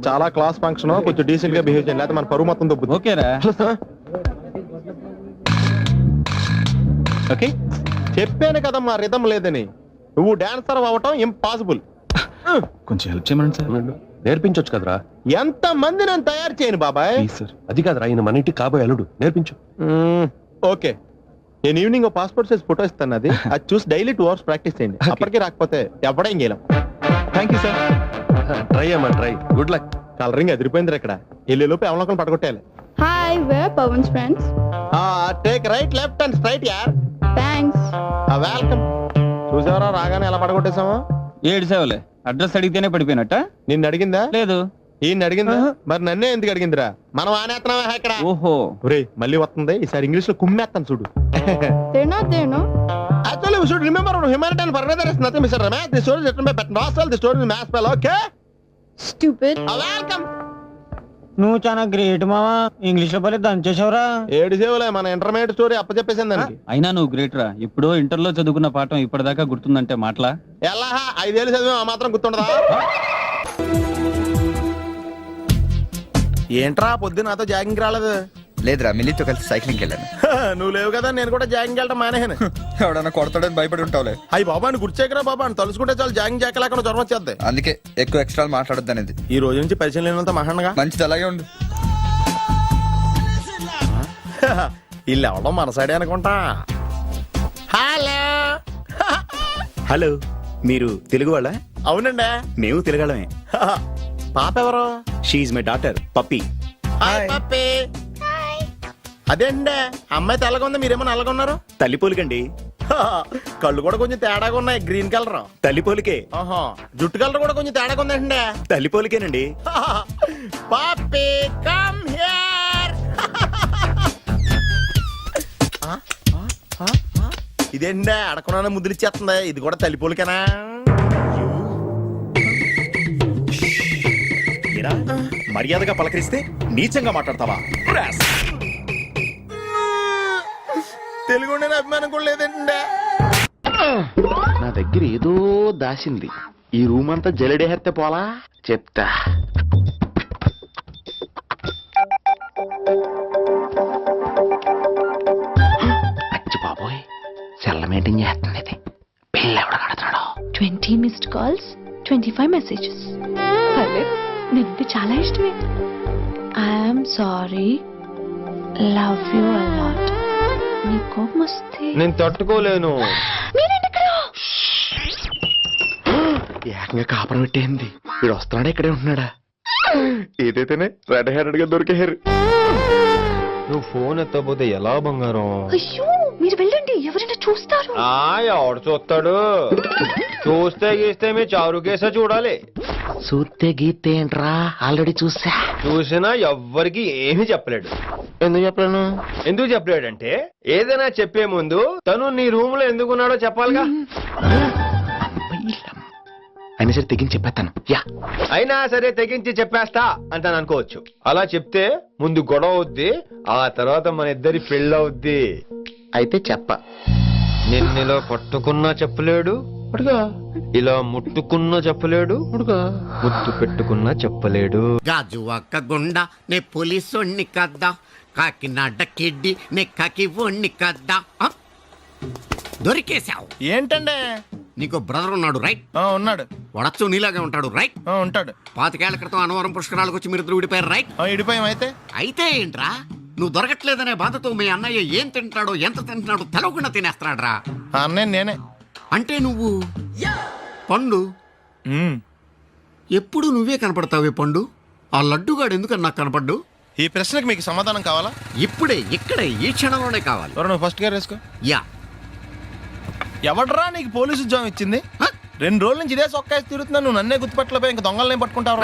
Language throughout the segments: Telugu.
చాలా క్లాస్ ఫంక్షన్, కొంచెం డీసెంట్ గా బిహేవ్ చేయండి, లేకపోతే మన పరువు మొత్తం దొబ్బుతుంది. ఓకేరా? ఓకే, చెప్పాను కదా మా రిధం లేదని. నువ్వు డాన్సర్ అవ్వటం ఇంపాసిబుల్. కొంచెం హెల్ప్ చేయమని సార్. నేర్పించొచ్చు కదరా. ఎంత మంది నేను తయారు చేయను బాబాయ్. సార్ అది కాదురా, ఈయన మన ఇంటికి కాబోయే అల్లుడు, నేర్పించు. ఓకే, నేను ఈవినింగ్ పాస్పోర్ట్ సైజ్ ఫోటో ఇస్తాను, అది చూసి డైలీ 2 hours ప్రాక్టీస్ చేయండి. అప్పటికి రాకపోతే ఎవడేం చేయలేం. Thank you sir. ట్రై అమ్మా ట్రై. Good luck. కలరింగ్ ఎదిరిపోయింది ఇక్కడ. వెళ్ళే లోపు ఎవరినొకరు పడగొట్టాలి. Hi, we're Pawan's friends. Take right, left and straight యార్. Thanks. వెల్కమ్. చూసావరా రాగానే ఎలా పడగొట్టేసామో. 7 సేవలే. అడ్రస్ అడిగితేనే పడిపోయినట్ట? నిన్ను అడిగిందా? లేదు. ఈయన అడిగిందా? మరి నన్నే ఎందుకు అడిగిందిరా? మనం ఆనేస్తున్నావా ఇక్కడ? ఓహో, ఒరేయ్ మళ్ళీ వస్తుంది, ఈసారి ఇంగ్లీష్ లో కుమ్మేస్తాను చూడు. They're not there, no? Actually, we should remember on humanitarian further there is nothing, Mr. Ramesh. The story is written by Petnosal, the story is mass spell, okay? Stupid. Welcome. నువ్వు చాలా గ్రేట్ మావా, ఇంగ్లీష్ లో పని దంచేసావురా. 7 సేవలే, మన ఇంటర్మీడియట్ స్టోరీ అప్పచెప్పేసింది దానికి. అయినా నువ్వు గ్రేట్ రా. ఇప్పుడు ఇంటర్లో చదువుకున్న పాఠం ఇప్పటిదాకా గుర్తుందంటే మాటలా? ఎలా 5 ఏళ్ళు చదివా ఆ మాత్రం గుర్తుండదా? ఏంట్రా పొద్దున్న నాతో జాగింగ్ రాలేదు? లేదురా, మిల్లీతో కలిసి సైక్లింగ్ వెళ్ళాను. నువ్వు లేవు కదా, నేను కూడా జాగింగ్ వెళ్ళటం మానేహాను. ఎవడన్నా కొడతాడని భయపడి ఉంటావులే. అయ్యి బాబా అని గుర్చేకరా బాబా, అని తలుసుకుంటే చాలు జాగింగ్ చేయలేకుండా జ్వరం వచ్చేద్ది. అందుకే ఎక్కువ ఎక్స్ట్రా మాట్లాడొద్దు అనేది. ఈ రోజు నుంచి పరిచయం లేనంత మహాన్గా మంచిది, అలాగే ఉండు. వీళ్ళు ఎవడో మన సైడే అనుకుంటా. హలో హలో, మీరు తెలుగు వాళ్ళ? అవునండి, మేము తెలుగాళ్ళమే. పాప ఎవరు? She my daughter Pappi. Hi Pappi. అదేండి, అమ్మాయి తెల్లగా ఉంది, మీరేమో నల్లగా ఉన్నారు. తల్లిపోలికండి. కళ్ళు కూడా కొంచెం తేడాగా ఉన్నాయి, గ్రీన్ కలర్. తల్లిపోలికే. జుట్టు కలర్ కూడా కొంచెం తేడాగా ఉందండి. తల్లిపోలికేనండి. పప్పి కమ్ హియర్. ఇదేండి అడగకుండా ముద్దులిచ్చేస్తుంది, ఇది కూడా తల్లిపోలికేనా? ఏరా, మర్యాదగా పలకరిస్తే నీచంగా మాట్లాడతావా? తెలుగు అభిమానం కూడా లేదండి. నా దగ్గర ఏదో దాసింది. ఈ రూమ్ అంతా జలడేహెత్తే పోలా, చెప్తా. అచ్చి బాబోయ్, సెల్ల మెయింటైన్ చేస్తుంది ఇది. పిల్ల ఎవడ కడుతున్నాడు? 20 missed calls, 25 messages. పర్లేదు, నీకు చాలా ఇష్టమే. I'm sorry, love you a lot. నీ కోపం వస్తే నేను తట్టుకోలేను. ఏకంగా కాపురం పెట్టేంది. వీడు వస్తున్నాడా, ఇక్కడే ఉంటున్నాడా? ఏదైతేనే రెడ్ హ్యాండెడ్ గా దొరికారు. నువ్వు ఫోన్ ఎత్తపోతే ఎలా బంగారం? అయ్యో, మీరు వెళ్ళండి, ఎవరైనా చూస్తారు. ఎవడు చూస్తాడు? చూస్తే గీస్తే మీ చారు కేసా చూడాలి. చూస్తే గీతే ఏంట్రా, ఆల్రెడీ చూసా. చూసినా ఎవ్వరికి ఏమీ చెప్పలేడు. ఎందుకు చెప్పలేను? ఎందుకు చెప్పలేడంటే, ఏదైనా చెప్పే ముందు తను నీ రూమ్ లో ఎందుకున్నాడో చెప్పాలిగా. అయినా సరే తెగించి చెప్పేస్తాను. యా, అయినా సరే తెగించి చెప్పేస్తా అంటాను అనుకోవచ్చు. అలా చెప్తే ముందు గొడవ అవుద్ది, ఆ తర్వాత మన ఇద్దరి పెళ్ళవుద్ది. అయితే చెప్ప. నిన్నెలా పట్టుకున్నా చెప్పలేడు, ఇలా ముట్టుకున్నా చెప్పలేడు, ముద్దు పెట్టుకున్నా చెప్పలేడు. గాజు ఒక్క గుండ నే పోలీసోణ్ణి కద్దా, కాకినాడ కిడ్డి నే కాకి ఓణ్ణి కద్దా. దొరికేశావు. ఏంటండే? నీకు బ్రదర్ ఉన్నాడు రైట్? ఉన్నాడు. వడచ్చు నీలాగే ఉంటాడు రైట్? ఉంటాడు. 25 ఏళ్ల క్రితం అనవరం పుష్కరాలకు వచ్చి మీరిద్దరు విడిపోయారు రైట్? ఇడిపోయాం. అయితే ఏంట్రా, నువ్వు దొరకట్లేదనే బాధతో మీ అన్నయ్య ఏం తింటాడో ఎంత తింటున్నాడో తెలవకుండా తినేస్తాడ్రా. అన్నయ్య నేనే. అంటే నువ్వు పండు. ఎప్పుడు నువ్వే కనపడతావే పండు. ఆ లడ్డుగాడు ఎందుకని నాకు కనపడ్డు? ఈ ప్రశ్నకు మీకు సమాధానం కావాలా? ఇప్పుడే, ఇక్కడే, ఈ క్షణంలోనే కావాలి. నువ్వు ఫస్ట్ గేర్ వేసుకో. యా. ఎవడరా నీకు పోలీసు ఉద్యోగం ఇచ్చింది? 2 రోజుల నుంచి ఇదే సొక్కాసి తిరుగుతున్నా, నువ్వు నన్నే గుర్తుపట్టలేపోయి ఇంక దొంగలనే పట్టుకుంటావు.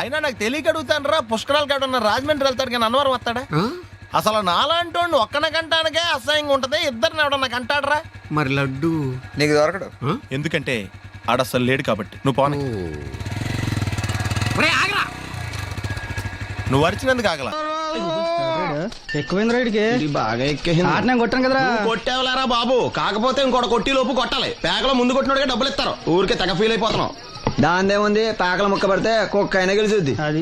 అయినా నాకు తెలియక అడుగుతాను రా, పుష్కరాలు కాడున్న రాజమండ్రి వెళ్తాడు కానీ అన్నవరం వస్తాడా? అసలు నాలాంటి ఒక్కన కంటానికే అసహ్యంగా ఉంటది, ఇద్దరిని ఎవడన్నా కంటాడరా? మరి లడ్డు నీకు దొరకడు. ఎందుకంటే ఆడసలు లేడు కాబట్టి. నువ్వు పోనీ. నువ్వు అరిచినందుకు ఆగలా. ఎక్కువైంది రైడ్కి, బాగా ఎక్కేసింది. కొట్టాను కదరా. కొట్టేవలేరా బాబు, కాకపోతే ఇంకోటి కొట్టి లోపు కొట్టాలి. పేకలో ముందు కొట్టినోడిగా డబ్బులు ఇస్తారు. ఊరికే తెగ ఫీల్ అయిపోతున్నావు. దాందేముంది పాకల ముక్క పడితే కుక్క అయినా గెలిచుద్ది. అది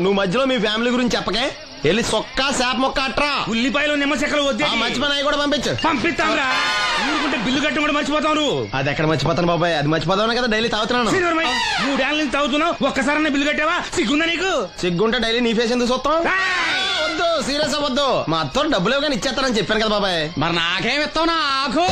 నువ్వు మధ్యలో మీ ఫ్యామిలీ గురించి చెప్పకే. వెళ్ళి సొక్క శాప మొక్క అట్రా. ఉల్లిపాయలు నిమ్మ చెక్కలు వద్దే. మంచి పని అవి కూడా పంపించు. పంపిస్తాంరా. ఊరుకుంటే బిల్లు కట్టడం కూడా మర్చిపోతావు నువ్వు. అది ఎక్కడ మర్చిపోతాను బాబాయ్, అది మర్చిపోతాను కదా డైలీ తాగుతున్నాను. 3 ఏళ్ళ నుంచి తాగుతున్నావు, ఒక్కసారి బిల్లు కట్టావా? సిగ్గుందా నీకు? సిగ్గుంటే డైలీ నీ ఫేస్ ఎందుకు చూస్తాం? వద్దు, సీరియస్ అవ్వద్దు. మా అత్తో డబ్బులు ఇవ్వగానే ఇచ్చేస్తానని చెప్పాను కదా బాబాయ్. మరి నాకేం ఇస్తావు? నాకు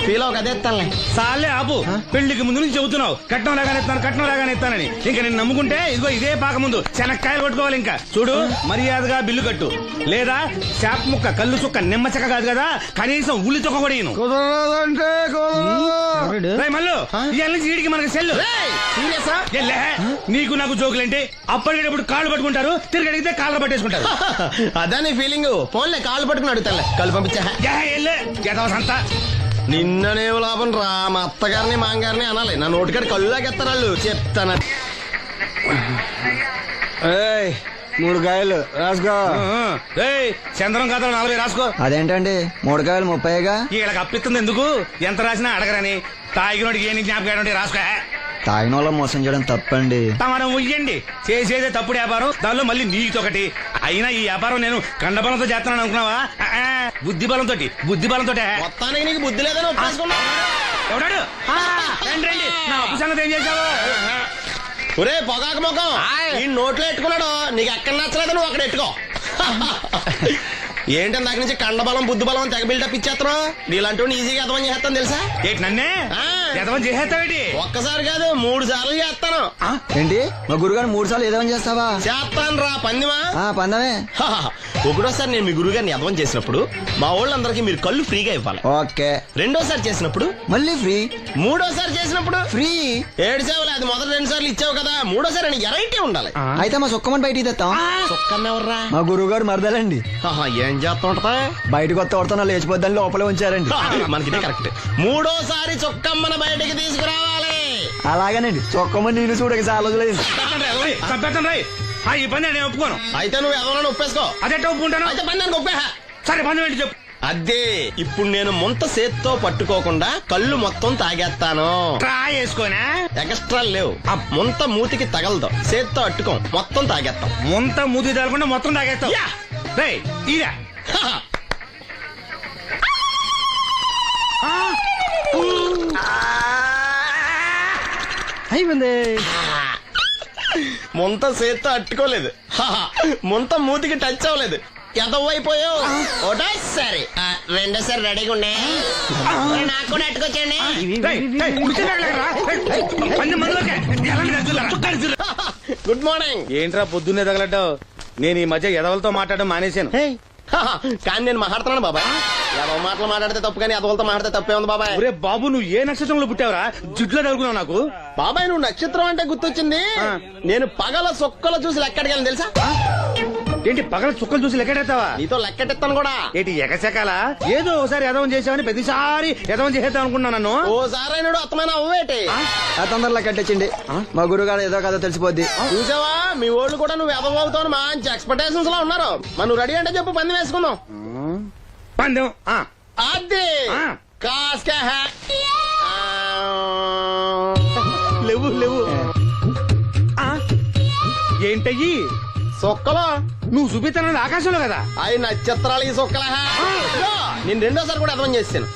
ఫీల్ అవ్వక అదే ఇస్తానులే. సాలే ఆపు. పెళ్లికి ముందు నుంచి చెబుతున్నావు కట్నం లాగానే ఇస్తానని. ఇంకా నేను నమ్ముకుంటే ఇదిగో ఇదే పాక ముందు శనక్కాయలు కొట్టుకోవాలి. ఇంకా చూడు, మర్యాదగా బిల్లు కట్టు, లేదా చేప ముక్క, కళ్ళు చుక్క, నిమ్మ చెక్క కాదు కదా, కనీసం ఉల్లి చుక్క కూడా ఇయ్యను. రేయ్ మల్లు, ఇవాళ నుంచి వీడికి మనకి సెల్లు. ఎల్లే, నీకు నాకు జోకులంటే అప్పటికేటప్పుడు కాళ్ళు పట్టుకుంటారు, తిరిగి అడిగితే కాళ్ళు పట్టేసుకుంటారు. అదే నీ ఫీలింగ్. ఫోన్లే కాళ్ళు పట్టుకుని అడుగుతానులే. కాళ్ళు పంపించా. సంతా నిన్ననే లాభం రా. మా అత్తగారిని మాంగారిని అనాలి. నా నోటికాడ కళ్ళులాగెత్తారు వాళ్ళు. చెప్తాను. 3 కాయలు రాసుకో. చంద్రం కథలు 40 రాసుకో. అదేంటండి 3 కాయలు 30గా? వీళ్ళకి అప్పిస్తుంది ఎందుకు? ఎంత రాసినా అడగరని. తాగినోడికి ఏ జ్ఞాపకం రాసుకో. తాగిన వాళ్ళ మోసం చేయడం తప్పండి. మనం ఉయ్యండి, చేసేదే తప్పుడు వ్యాపారం, దానిలో మళ్ళీ నీతొకటి. అయినా ఈ వ్యాపారం నేను కండబలంతో చేస్తున్నాను అనుకున్నావా? బుద్ధి బలంతో. మొత్తానికి నీకు బుద్ధి లేదని ఒప్పేసుకున్నా. ఎవడాడు? రండి, నా అప్పు సంగతి ఏం చేశావు? ఒరే పొగాకు ముఖం, ఈ నోట్లో ఎట్టుకున్నాడు. నీకు ఎక్కడ నచ్చలేదు, నువ్వు అక్కడ ఎట్టుకో. ఏంటి దాని నుంచి కండబలం బుద్ధి బలం తెగ బిల్డప్ ఇచ్చేస్తున్నావు. నీలాంటి ఈజీగా ఎదవం చేస్తాను తెలుసా? ఏంటి నన్నే ఎదవం చేసేస్తావేటి? ఒక్కసారి కాదు 3 సార్లు చేస్తాను. ఏంటి మా గురుగారు 3 సార్లు ఎదవం చేస్తావా? చేస్తాను రా పందిమా. పందమే. ఒకటోసారి నేను మీ గురుగారిని ఎదవం చేసినప్పుడు మా వాళ్ళందరికీ మీరు కళ్ళు ఫ్రీగా ఇవ్వాలి. ఓకే. రెండోసారి చేసినప్పుడు మళ్ళీ ఫ్రీ. మూడోసారి చేసినప్పుడు ఫ్రీ. 7 సేవలు. అది మొదటి 2 సార్లు ఇచ్చావు కదా, మూడోసారి ఎరైటీ ఉండాలి. అయితే మా సుక్కమని బయటికి తెస్తాం. చొక్కన్నెవర్రా? మా గురువు గారు మరదలండి. ఏం చేస్తా ఉంటదా? బయటకు వస్తే కొడతా లేచిపోద్దని లోపలే ఉంచారండి. మనకి కరెక్ట్. మూడోసారి చొక్కమ్మన బయటికి తీసుకురావాలి. అలాగేనండి. చొక్కమని నేను చూడక చాలా రోజులేదు. ఈ పని నేను ఒప్పుకోను. అయితే నువ్వు ఎవరైనా ఒప్పేసుకో. అదే ఒప్పుకుంటాను. అయితే పని దానికి ఒప్పేహ. సరే పని ఏంటి చెప్పు. అదే ఇప్పుడు నేను ముంత చేత్తో పట్టుకోకుండా కళ్ళు మొత్తం తాగేస్తాను. ట్రా చేసుకోనా? ఎక్స్ట్రా లేవు. ముంత మూతికి తగలదు, చేత్తో అట్టుకోం, మొత్తం తాగేస్తాం. ముంత మూతి తగలకుండా మొత్తం తాగేస్తాం. ఇదా అయిపోయింది. ముంత చేత్తో అట్టుకోలేదు, ముంత మూతికి టచ్ అవ్వలేదు. ఎదవైపోయావు. ఒకటోసారి రెండోసారి రెడీగా ఉండే. నాకు కూడా అట్టుకొచ్చండి. Good morning. ఏంట్రా పొద్దున్నే తగలడ్డావు? నేను ఈ మధ్య ఎదవలతో మాట్లాడడం మానేశాను. కానీ నేను మాట్లాడుతున్నాను బాబాయ్. ఎదవ మాటలు మాట్లాడితే తప్పు, కానీ ఎదవలతో మాట్లాడితే తప్పే ఉంది బాబాయ్. ఒరే బాబు, నువ్వు ఏ నక్షత్రంలో పుట్టావురా? జుట్లో తగులుకున్నావు నాకు. బాబాయ్ నువ్వు నక్షత్రం అంటే గుర్తొచ్చింది. నేను పగల సొక్కలు చూసి లెక్కడికెళ్ళను తెలుసా? ఏంటి పగల చుక్కలు చూసి లెక్కెడతావా? నీతో లెక్కెట్టాను కూడా. ఏంటి ఎగసెకాల? ఏదో ఒకసారి ఎదవం చేసావని ప్రతిసారి ఎదవం చేసేద్దాం అనుకున్నా నన్ను. ఓసారి నువ్వు అత్తమైన అవ్వేటి. తొందరలో కట్టించండి. మా గురుగారు ఏదో కథ తెలిసిపోద్ది. చూసావా, మీ వాళ్ళు కూడా నువ్వు ఎదవ అవుతావు మంచి ఎక్స్పెక్టేషన్స్ లో ఉన్నారు. మరి నువ్వు రెడీ అంటే చెప్పు, పందెం వేసుకుందాం. పందెం అది కాస్కా లేవు లేవు. ఏంటయ్యి సొక్కలో నువ్వు చూపిస్తానది ఆకాశంలో కదా? అవి నక్షత్రాలు ఈ సొక్కల. నేను రెండోసారి కూడా అర్థం చేస్తాను.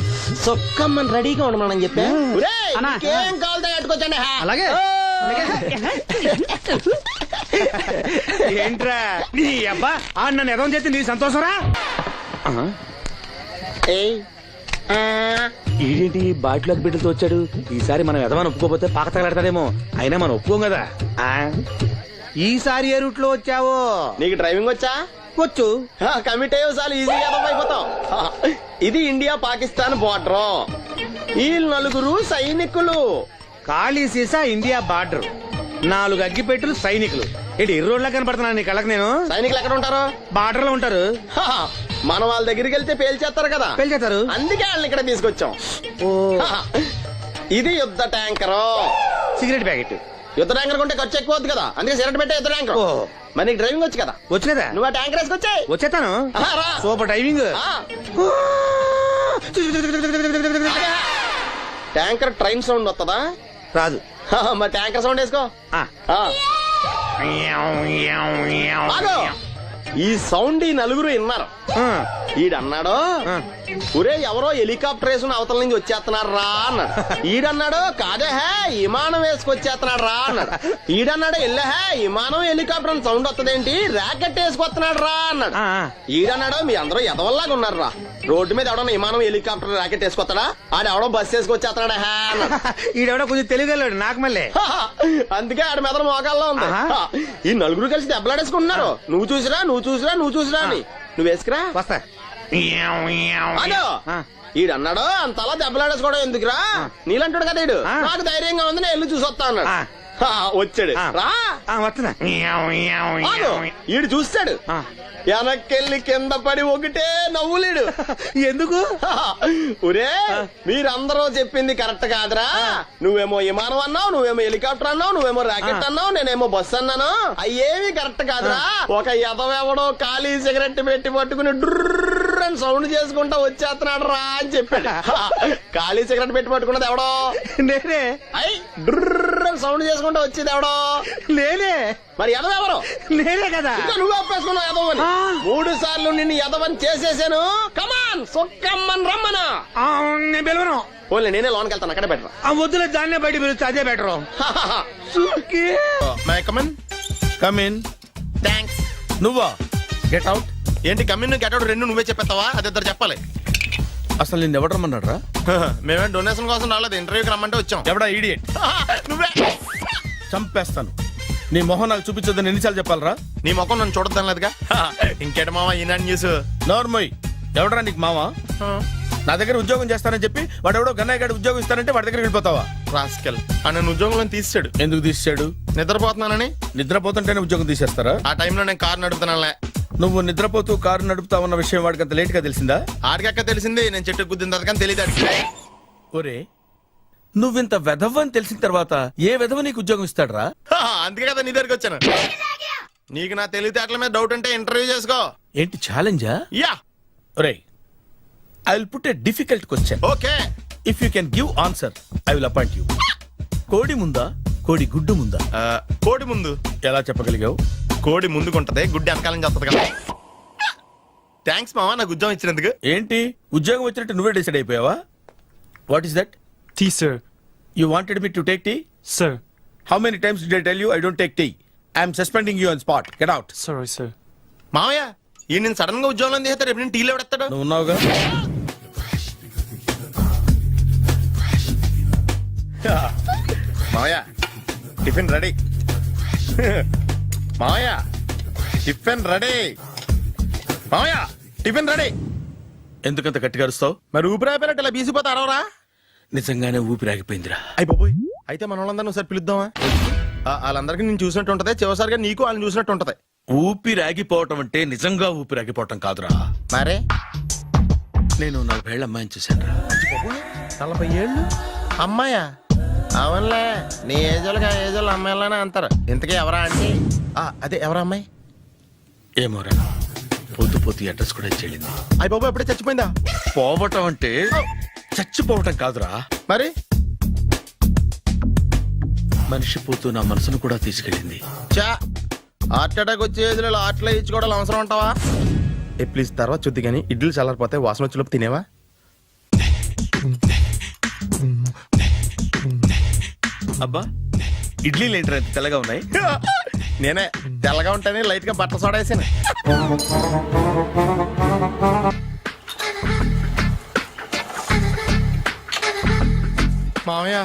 సొక్కమ్మని రెడీగా ఉండమని చెప్పా. ఏం కావాలి కట్టుకోవచ్చండి. అలాగే. ఏంట్రా నీ అబ్బా నన్ను ఎదవం చేస్తే నీ సంతోషరా? ఏంటి బాటిలోకి బిడ్డలతో వచ్చాడు? ఈసారి మనం ఎదవని ఒప్పుకోపోతే పాక తగలాడతాడేమో. అయినా మనం ఒప్పుకోం కదా. ఈసారి ఏ రూట్ లో వచ్చావో? నీకు డ్రైవింగ్ వచ్చా? వచ్చు. కమిట్ అయ్యే సార్లు ఈజీగా అయిపోతావు. ఇది ఇండియా పాకిస్తాన్ బోర్డర్. ఈ 4 సైనికులు. ఖాళీ సీసా ఇండియా బార్డర్, 4 అగ్గిపెట్టులు సైనికులు. ఏంటి ఎర్రోడ్లా కనపడుతున్నా నీ కళ్ళకి నేను? సైనికులు ఎక్కడ ఉంటారు? బార్డర్ లో ఉంటారు. మనం వాళ్ళ దగ్గరికి వెళ్తే పేల్చేస్తారు కదా. పేల్చేస్తారు. అందుకే వాళ్ళని ఇక్కడ తీసుకొచ్చాం. ఇది యుద్ధ ట్యాంకర్. Cigarette packet. యుద్ధ ట్యాంకర్ కొంటే ఖర్చు ఎక్కువ అవుతుంది కదా, అందుకే సిగరెట్ పెట్టే యుద్ధ ట్యాంకర్. మరి నీకు డ్రైవింగ్ వచ్చు కదా? వచ్చు కదా. నువ్వు ఆ ట్యాంకర్ వేసుకొచ్చాయి. వచ్చేస్తాను. Super driving. Tanker train sound వస్తుందా? రాదు. మరి ట్యాంకర్ సౌండ్ వేసుకో. ఆ. ఆగు. ఈ సౌండ్ ఈ నలుగురు విన్నారు. ఆ. ఈడన్నాడు, ఒరే ఎవరో హెలికాప్టర్ వేసుకుని అవతల నుంచి వచ్చేస్తున్నాడు రా అన్నాడు. ఈడన్నాడు, కాదే హే విమానం వేసుకొచ్చేస్తున్నాడు రా అన్నాడు. ఈడన్నాడు, ఎల్లే హే విమానం హెలికాప్టర్ అని సౌండ్ వస్తుందేంటి, ర్యాకెట్ వేసుకొస్తున్నాడు రా అన్నాడు. ఆ. ఈడన్నాడు, మీ అందరూ ఎదవల్లాగా ఉన్నారు రా, రోడ్డు మీద ఎవడన్నా విమానం హెలికాప్టర్ ర్యాకెట్ వేసుకొస్తాడా, ఆడెవడో బస్సు వేసుకొచ్చేస్తున్నాడు హే అన్నాడు. ఈడెవడో కొంచెం తెలియగలడు నాకు మళ్ళీ. అందుకే ఆడ మెదడు మోకాల్లో ఉంది. ఆహా. ఈ నలుగురు కలిసి దెబ్బలాడేసుకుంటున్నారు. నువ్వు చూసిరా అని. నువ్వు వేసుకురా. వస్తా. అదో ఆ. ఈడన్నాడు, అంతలా దెబ్బలాడేసుకోవడం ఎందుకురా, నీలంటాడు కదా ఈడు, ఆ. నాకు ధైర్యంగా ఉంది నేను వెళ్ళి చూసి వస్తా అన్నాడు. ఆ. వచ్చాడు ఆ. రా. వస్తున్నా. ఆగు. ఈడు చూస్తాడు, ఆ. వెనక్కెళ్ళి కింద పడి ఒకటే నవ్వులేడు. ఎందుకు? ఒరే మీరందరూ చెప్పింది కరెక్ట్ కాదురా, నువ్వేమో విమానం అన్నావు, నువ్వేమో హెలికాప్టర్ అన్నావు, నువ్వేమో రాకెట్ అన్నావు, నేనేమో బస్సు అన్నాను, అయ్యేమి కరెక్ట్ కాదురా. ఒక ఎదవెవడో ఖాళీ సిగరెట్ పెట్టి పట్టుకుని డ్రర్ అని సౌండ్ చేసుకుంటా వచ్చేస్తున్నాడు రా అని చెప్పాడు. ఖాళీ సిగరెట్ పెట్టి పట్టుకున్నది ఎవడో నేనే. అయ్ డ్రర్ అని సౌండ్ చేసుకుంటా వచ్చేది ఎవడో నేనే. మరి ఎదవెవరు? నేనే కదా. ఇంకా నువ్వు అప్పేసుకున్నావు ఎదవని. 3 సార్లు నిన్ను ఎదవని చేసేసాను. కమాన్ సొక్కమ్మని రమ్మను. నేను పిలవను. ఓన్లీ నేనే లోన్కి వెళ్తాను, అక్కడే బెటర్. ఆ వద్దులే, దాన్నే బయట పిలుస్తా, అదే better. May come in. Come in. Thanks. నువ్వా? Get out. ఏంటి కమిన్ గెట్ అవుట్ రెండు నువ్వే చెప్పేస్తావా? అది ఇద్దరు చెప్పాలి. అసలు నిన్ను ఎవడు రమ్మన్నాడు రా? మేమేం డొనేషన్ కోసం రాలేదు, ఇంటర్వ్యూకి రమ్మంటే వచ్చాం. ఎవడా ఈడియట్? నువ్వే. చంపేస్తాను. నీ మొహం నాకు చూపించొద్దని ఎన్నిసార్లు చెప్పాలరా? నీ ముఖం నన్ను చూడద్దాం లేదుగా. ఇంకేట మామ ఈనాడు న్యూస్. నోర్మోయ్. ఎవడరా నీకు మావా? నా దగ్గర ఉద్యోగం చేస్తానని చెప్పి వాడు ఎవడో గన్నయ్య గారి ఉద్యోగం ఇస్తానంటే వాడి దగ్గర వెళ్ళిపోతావా? రాస్కెల్ నన్ను ఉద్యోగంలో తీసాడు. ఎందుకు తీసాడు? నిద్రపోతున్నానని. నిద్రపోతుంటేనే ఉద్యోగం తీసేస్తారా? ఆ టైంలో నేను కారు నడుపుతున్నానులే. నువ్వు నిద్రపోతూ కారు నడుపుతా ఉన్న విషయం వాడికి అంత లేట్ గా తెలిసిందా? ఆడికక్క తెలిసింది, నేను చెట్టు గుద్దిన తర్వాత కానీ తెలియదు ఆడికి. ఒరే నువ్వింత వెధవ్ అని తెలిసిన తర్వాత ఏ వెధవ నీకు ఉద్యోగం ఇస్తాడరా? అందుకే కదా నీ దగ్గరికి వచ్చాను. నీకు నా తెలివితేటల మీద డౌట్ అంటే ఇంటర్వ్యూ చేసుకో. ఏంటి ఛాలెంజా? యా. ఒరే I will put a difficult question. Okay. If you can give answer I will appoint you. కోడి ముందా కోడి గుడ్డు ముందా? కోడి ముందు. ఎలా చెప్పగలిగావు? కోడి ముందుకుంటది, గుడ్డి వెనకాలని చేస్తుంది కదా. థ్యాంక్స్ మామా నాకు ఉద్యోగం ఇచ్చినందుకు. ఏంటి ఉద్యోగం వచ్చినట్టు నువ్వే డిసైడ్ అయిపోయావా? What is that? Tea sir. You wanted me to take tea? Sir. How many times did I tell you I don't take tea? I am suspending you on spot. Get out. Sorry, sir. మామయ్య ఈ నేను సడన్ గా ఉద్యోగంలో తీస్తాడు, రేపు నేను టీలో పెడతాడు. నువ్వు ఉన్నావుగా. మామయ్య టిఫిన్ రెడీ. మామయ్య టిఫిన్ రెడీ. మామయ్య టిఫిన్ రెడీ. ఎందుకంత గట్టిగా అరుస్తావు? మరి ఊపిరి అయిపోయినట్టు ఇలా బీసిపోతే అరవరా? నిజంగానే ఊపిరాగిపోయిందిరా. అయ్యి బాబోయ్. అయితే మన వాళ్ళందరినీ ఒకసారి పిలుద్దామా? వాళ్ళందరికీ నేను చూసినట్టు ఉంటది, చివరిసారిగా నీకు వాళ్ళని చూసినట్టు ఉంటది. ఊపిరాగిపోవటం అంటే నిజంగా ఊపిరాగిపోవటం కాదురా. మరే నేను 40 ఏళ్ల అమ్మాయిని చూశాను రా. 40 ఏళ్ళు అమ్మాయా? అవునులే, నీ ఏజోళ్ళకి ఆ ఏజోళ్ళు అమ్మాయిలానే అంటారు. ఇంతకీ ఎవరా అంటే? అదే ఎవరా అమ్మాయి? ఏమోరా పొద్దు పొద్దు అడ్రస్ కూడా చెల్లింది. అయ్యి బాబు ఎప్పుడే చచ్చిపోయిందా? పోవటం అంటే చచ్చిపోవటం కాదురా, మరి మనిషి పోతూ నా మనసును కూడా తీసుకెళ్ళింది. చా హార్ట్ అటాక్ వచ్చే ఏజ్లో హార్ట్లో ఇచ్చుకోవడం అవసరం అంటావా? ప్లీజ్ తర్వాత చూద్ది కానీ ఇడ్లు చల్లారిపోతే వాసన వచ్చేలోపు తినేవా? అబ్బా ఇడ్లీలు ఏంటి అంత తెల్లగా ఉన్నాయి? నేనే తెల్లగా ఉంటానే లైట్ గా బట్టలు సోడా వేసాను. మామయ్య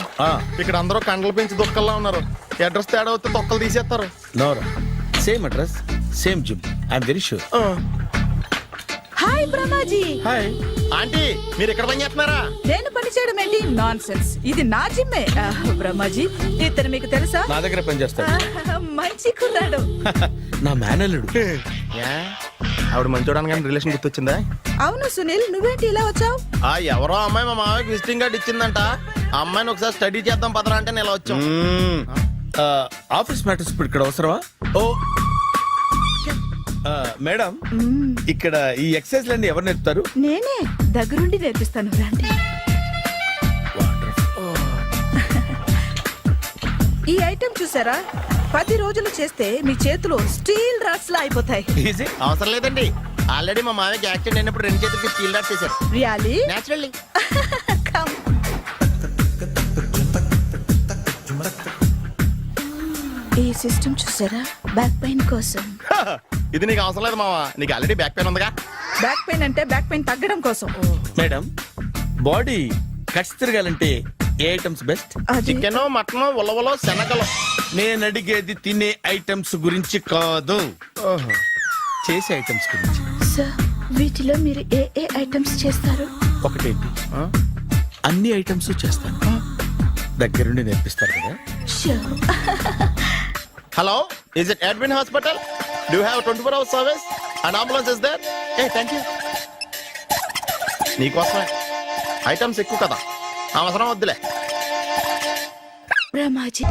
ఇక్కడ అందరూ కండలు పెంచి దుక్కల్లా ఉన్నారు. అడ్రస్ తేడా వస్తే తొక్కలు తీసేస్తారు. నోరా same address same gym. I'm very sure. Hi Brahmaji. Hi aunty, మీరు ఇక్కడ పని చేస్తున్నారా? నేను పని చేయడం ఏంటి? Nonsense. ఇది నా జిమ్మే. బ్రహ్మాజీ ఇతను మీకు తెలుసా? నా దగ్గర పని చేస్తాడు. మంచి కుర్రాడు. నా మేనల్లుడు. ఆవిడ మంచి చూడడానికి రిలేషన్ గుర్తొచ్చిందా? అవును సునీల్, నువ్వేంటి ఇలా వచ్చావు? ఎవరో అమ్మాయి మా మామయ్యకి విజిటింగ్ కార్డు ఇచ్చిందంట. ఆ అమ్మాయిని ఒకసారి స్టడీ చేద్దాం పదరా అంటే నేను ఇలా వచ్చాం. ఆఫీస్ మ్యాటర్స్ ఇప్పుడు ఇక్కడ అవసరమా? ఓ మేడం, ఇక్కడ ఈ ఎక్సర్సైజ్ లన్నీ ఎవరు నేర్పుతారు? నేనే దగ్గరుండి నేర్పిస్తాను. రండి. ఈ ఐటెం చూసారా 10 రోజులు చేస్తే మీ చేతులు స్టీల్ రాట్స్ లా అయిపోతాయి. ఈజీ అవసరం లేదండి. ఆల్రెడీ మా మామయ్యకి యాక్సిడెంట్ అయినప్పుడు 2 చేతులకి స్టీల్ డాట్ చేశారు. Really naturally. ఈ సిస్టమ్ చూసారా బ్యాక్ పెయిన్ కోసం. ఇది నీకు అవసరం లేదు మావా, నీకు ఆల్రెడీ బ్యాక్ పెయిన్ ఉందిగా. బ్యాక్ పెయిన్ అంటే బ్యాక్ పెయిన్ తగ్గడం కోసం. మేడం బాడీ కట్స్ తిరగాలంటే ఏ ఐటమ్స్ బెస్ట్? అది చికెన్, మటన్, ఉలవలో, శనగలు. నేను అడిగేది తినే ఐటమ్స్ గురించి కాదు, చేసే ఐటమ్స్ గురించి. సార్ వీటిలో మీరు ఏ ఏ ఐటమ్స్ చేస్తారు? ఒకటేంటి, అన్ని ఐటమ్స్ చేస్తాను. దగ్గరుండి నేర్పిస్తారు కదా. Hello, is it admin hospital? Do have 24 hours service? And ambulance is there? ఏ థ్యాంక్ యూ. నీకోసమే ఐటమ్స్ ఎక్కువ కదా, అవసరం వద్దులే. బ్రహ్మాజీ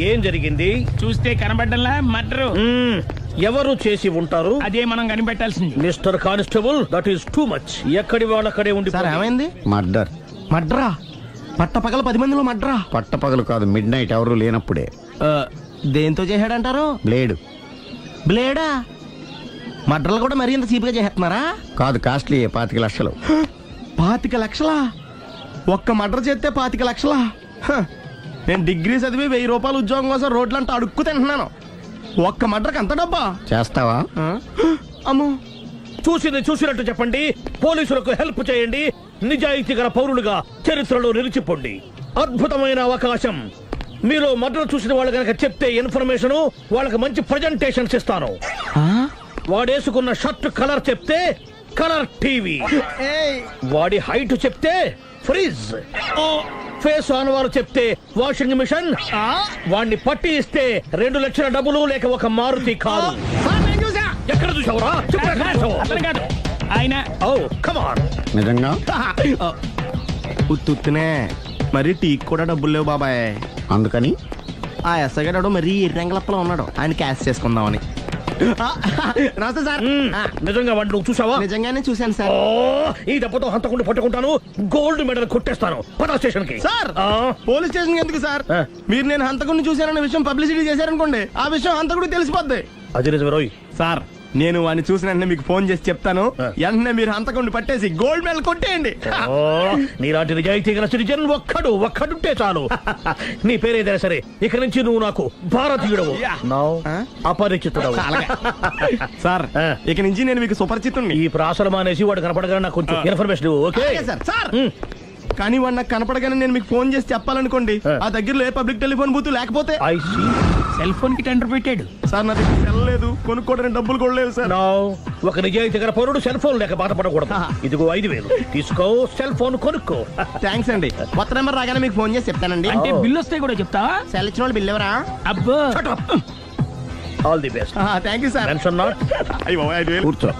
ఏం జరిగింది? చూస్తే కనబడ్డంలా మర్డరు. ఎవరు చేసి ఉంటారు? అదే మనం కనిపెట్టాల్సింది. Mister constable, that is too much. ఎక్కడి వాళ్ళక్కడే ఉండి. సార్ ఏమైంది? మర్డర్. మడ్రా? పట్టపగల 10 మందిలో మడ్రా? పట్టపగలు కాదు, మిడ్ నైట్ ఎవరు లేనప్పుడే. దేంతో చేశాడంటారు? బ్లేడ్. బ్లేడా? మడ్రలు కూడా మరీ ఇంత చీప్గా చేస్తున్నారా? కాదు, కాస్ట్లీ 25 లక్షలు. 25 లక్షలా? ఒక్క మడ్ర చేస్తే 25 లక్షలా? నేను డిగ్రీ చదివి 1000 రూపాయలు ఉద్యోగం కోసం రోడ్లంతా అడుక్కు తింటున్నాను. ఒక్క మడ్రకు అంత డబ్బా? చేస్తావా? అమ్మో. చూసింది చూసినట్టు చెప్పండి, పోలీసులకు హెల్ప్ చేయండి, నిజాయితీ గల పౌరులుగా చరిత్రలో నిలిచిపోండి. అద్భుతమైన అవకాశం. మీరు మర్డర్ చూసిన వాళ్ళు కనుక చెప్తే ఇన్ఫర్మేషన్, వాళ్ళకి మంచి ప్రజెంటేషన్స్ ఇస్తాను. వాడేసుకున్న షర్ట్ కలర్ చెప్తే కలర్ టీవీ, వాడి హైట్ చెప్తే ఫ్రిజ్, ఫేస్ ఆన్ వారు చెప్తే వాషింగ్ మిషన్, వాడిని పట్టి ఇస్తే 2 లక్షల డబ్బులు లేక ఒక మారుతి కారు. ఎక్కడ చూసావురా? ఆయన నిజంగా ఉత్తునే మరి టీకి కూడా డబ్బులు లేవు బాబాయ్. అందుకని ఆ ఎస్ఐ గారు మరీ ఎర్రంగలప్పలో ఉన్నాడు, ఆయన క్యాష్ చేసుకుందామని. నమస్తే సార్. నిజంగా వాడిని నువ్వు చూసావా? నిజంగానే చూశాను సార్. ఈ దెబ్బతో హంతకుండా పట్టుకుంటాను, గోల్డ్ మెడల్ కొట్టేస్తాను. పటా స్టేషన్ కి. సార్ పోలీస్ స్టేషన్ ఎందుకు సార్? మీరు నేను హంతకుడిని చూశానన్న విషయం పబ్లిసిటీ చేశారనుకోండి, ఆ విషయం హంతకుడికి తెలిసిపోద్ది. అది నిజమే రోయ్. సార్ నేను వాడిని చూసిన వెంటనే మీకు ఫోన్ చేసి చెప్తాను, వెంటనే మీరు హంతకుడిని పట్టేసి గోల్డ్ మెడల్ కొట్టేయండి. నీలాంటి నిజాయితీ గల సిటిజన్ ఒక్కడుంటే చాలు. నీ పేరేదైనా సరే, ఇక నుంచి నువ్వు నాకు భారతీయుడవు, అపరిచితుడవు. సార్ ఇక నుంచి నేను మీకు సుపరిచితుడిని. ఈ ప్రాసలు మానేసి వాడు కనపడగానే నాకు కొంచెం ఇన్ఫర్మేషన్. Okay sir. కానీ వాడు నాకు కనపడగానే నేను మీకు ఫోన్ చేసి చెప్పాలనుకోండి, ఆ దగ్గరలో ఏ పబ్లిక్ టెలిఫోన్ బూత్ లేకపోతే. సెల్ ఫోన్ కి టెండర్ పెట్టాడు సార్. నా దగ్గర సెల్ లేదు, కొనుక్కోవడానికి డబ్బులు కూడా లేవు సార్. ఒక నిజాయితీ గల పౌరుడు సెల్ ఫోన్ లేక బాధపడకూడదు. ఇదిగో 5000 తీసుకో, సెల్ ఫోన్ కొనుక్కో. థ్యాంక్స్ అండి. కొత్త నెంబర్ రాగానే మీకు ఫోన్ చేసి చెప్తానండి. అంటే బిల్ వస్తే కూడా చెప్తా? సెల్ ఇచ్చిన వాళ్ళు బిల్ ఎవరా? అబ్బో. All the best. Thank you sir. Tension not. కూర్చో.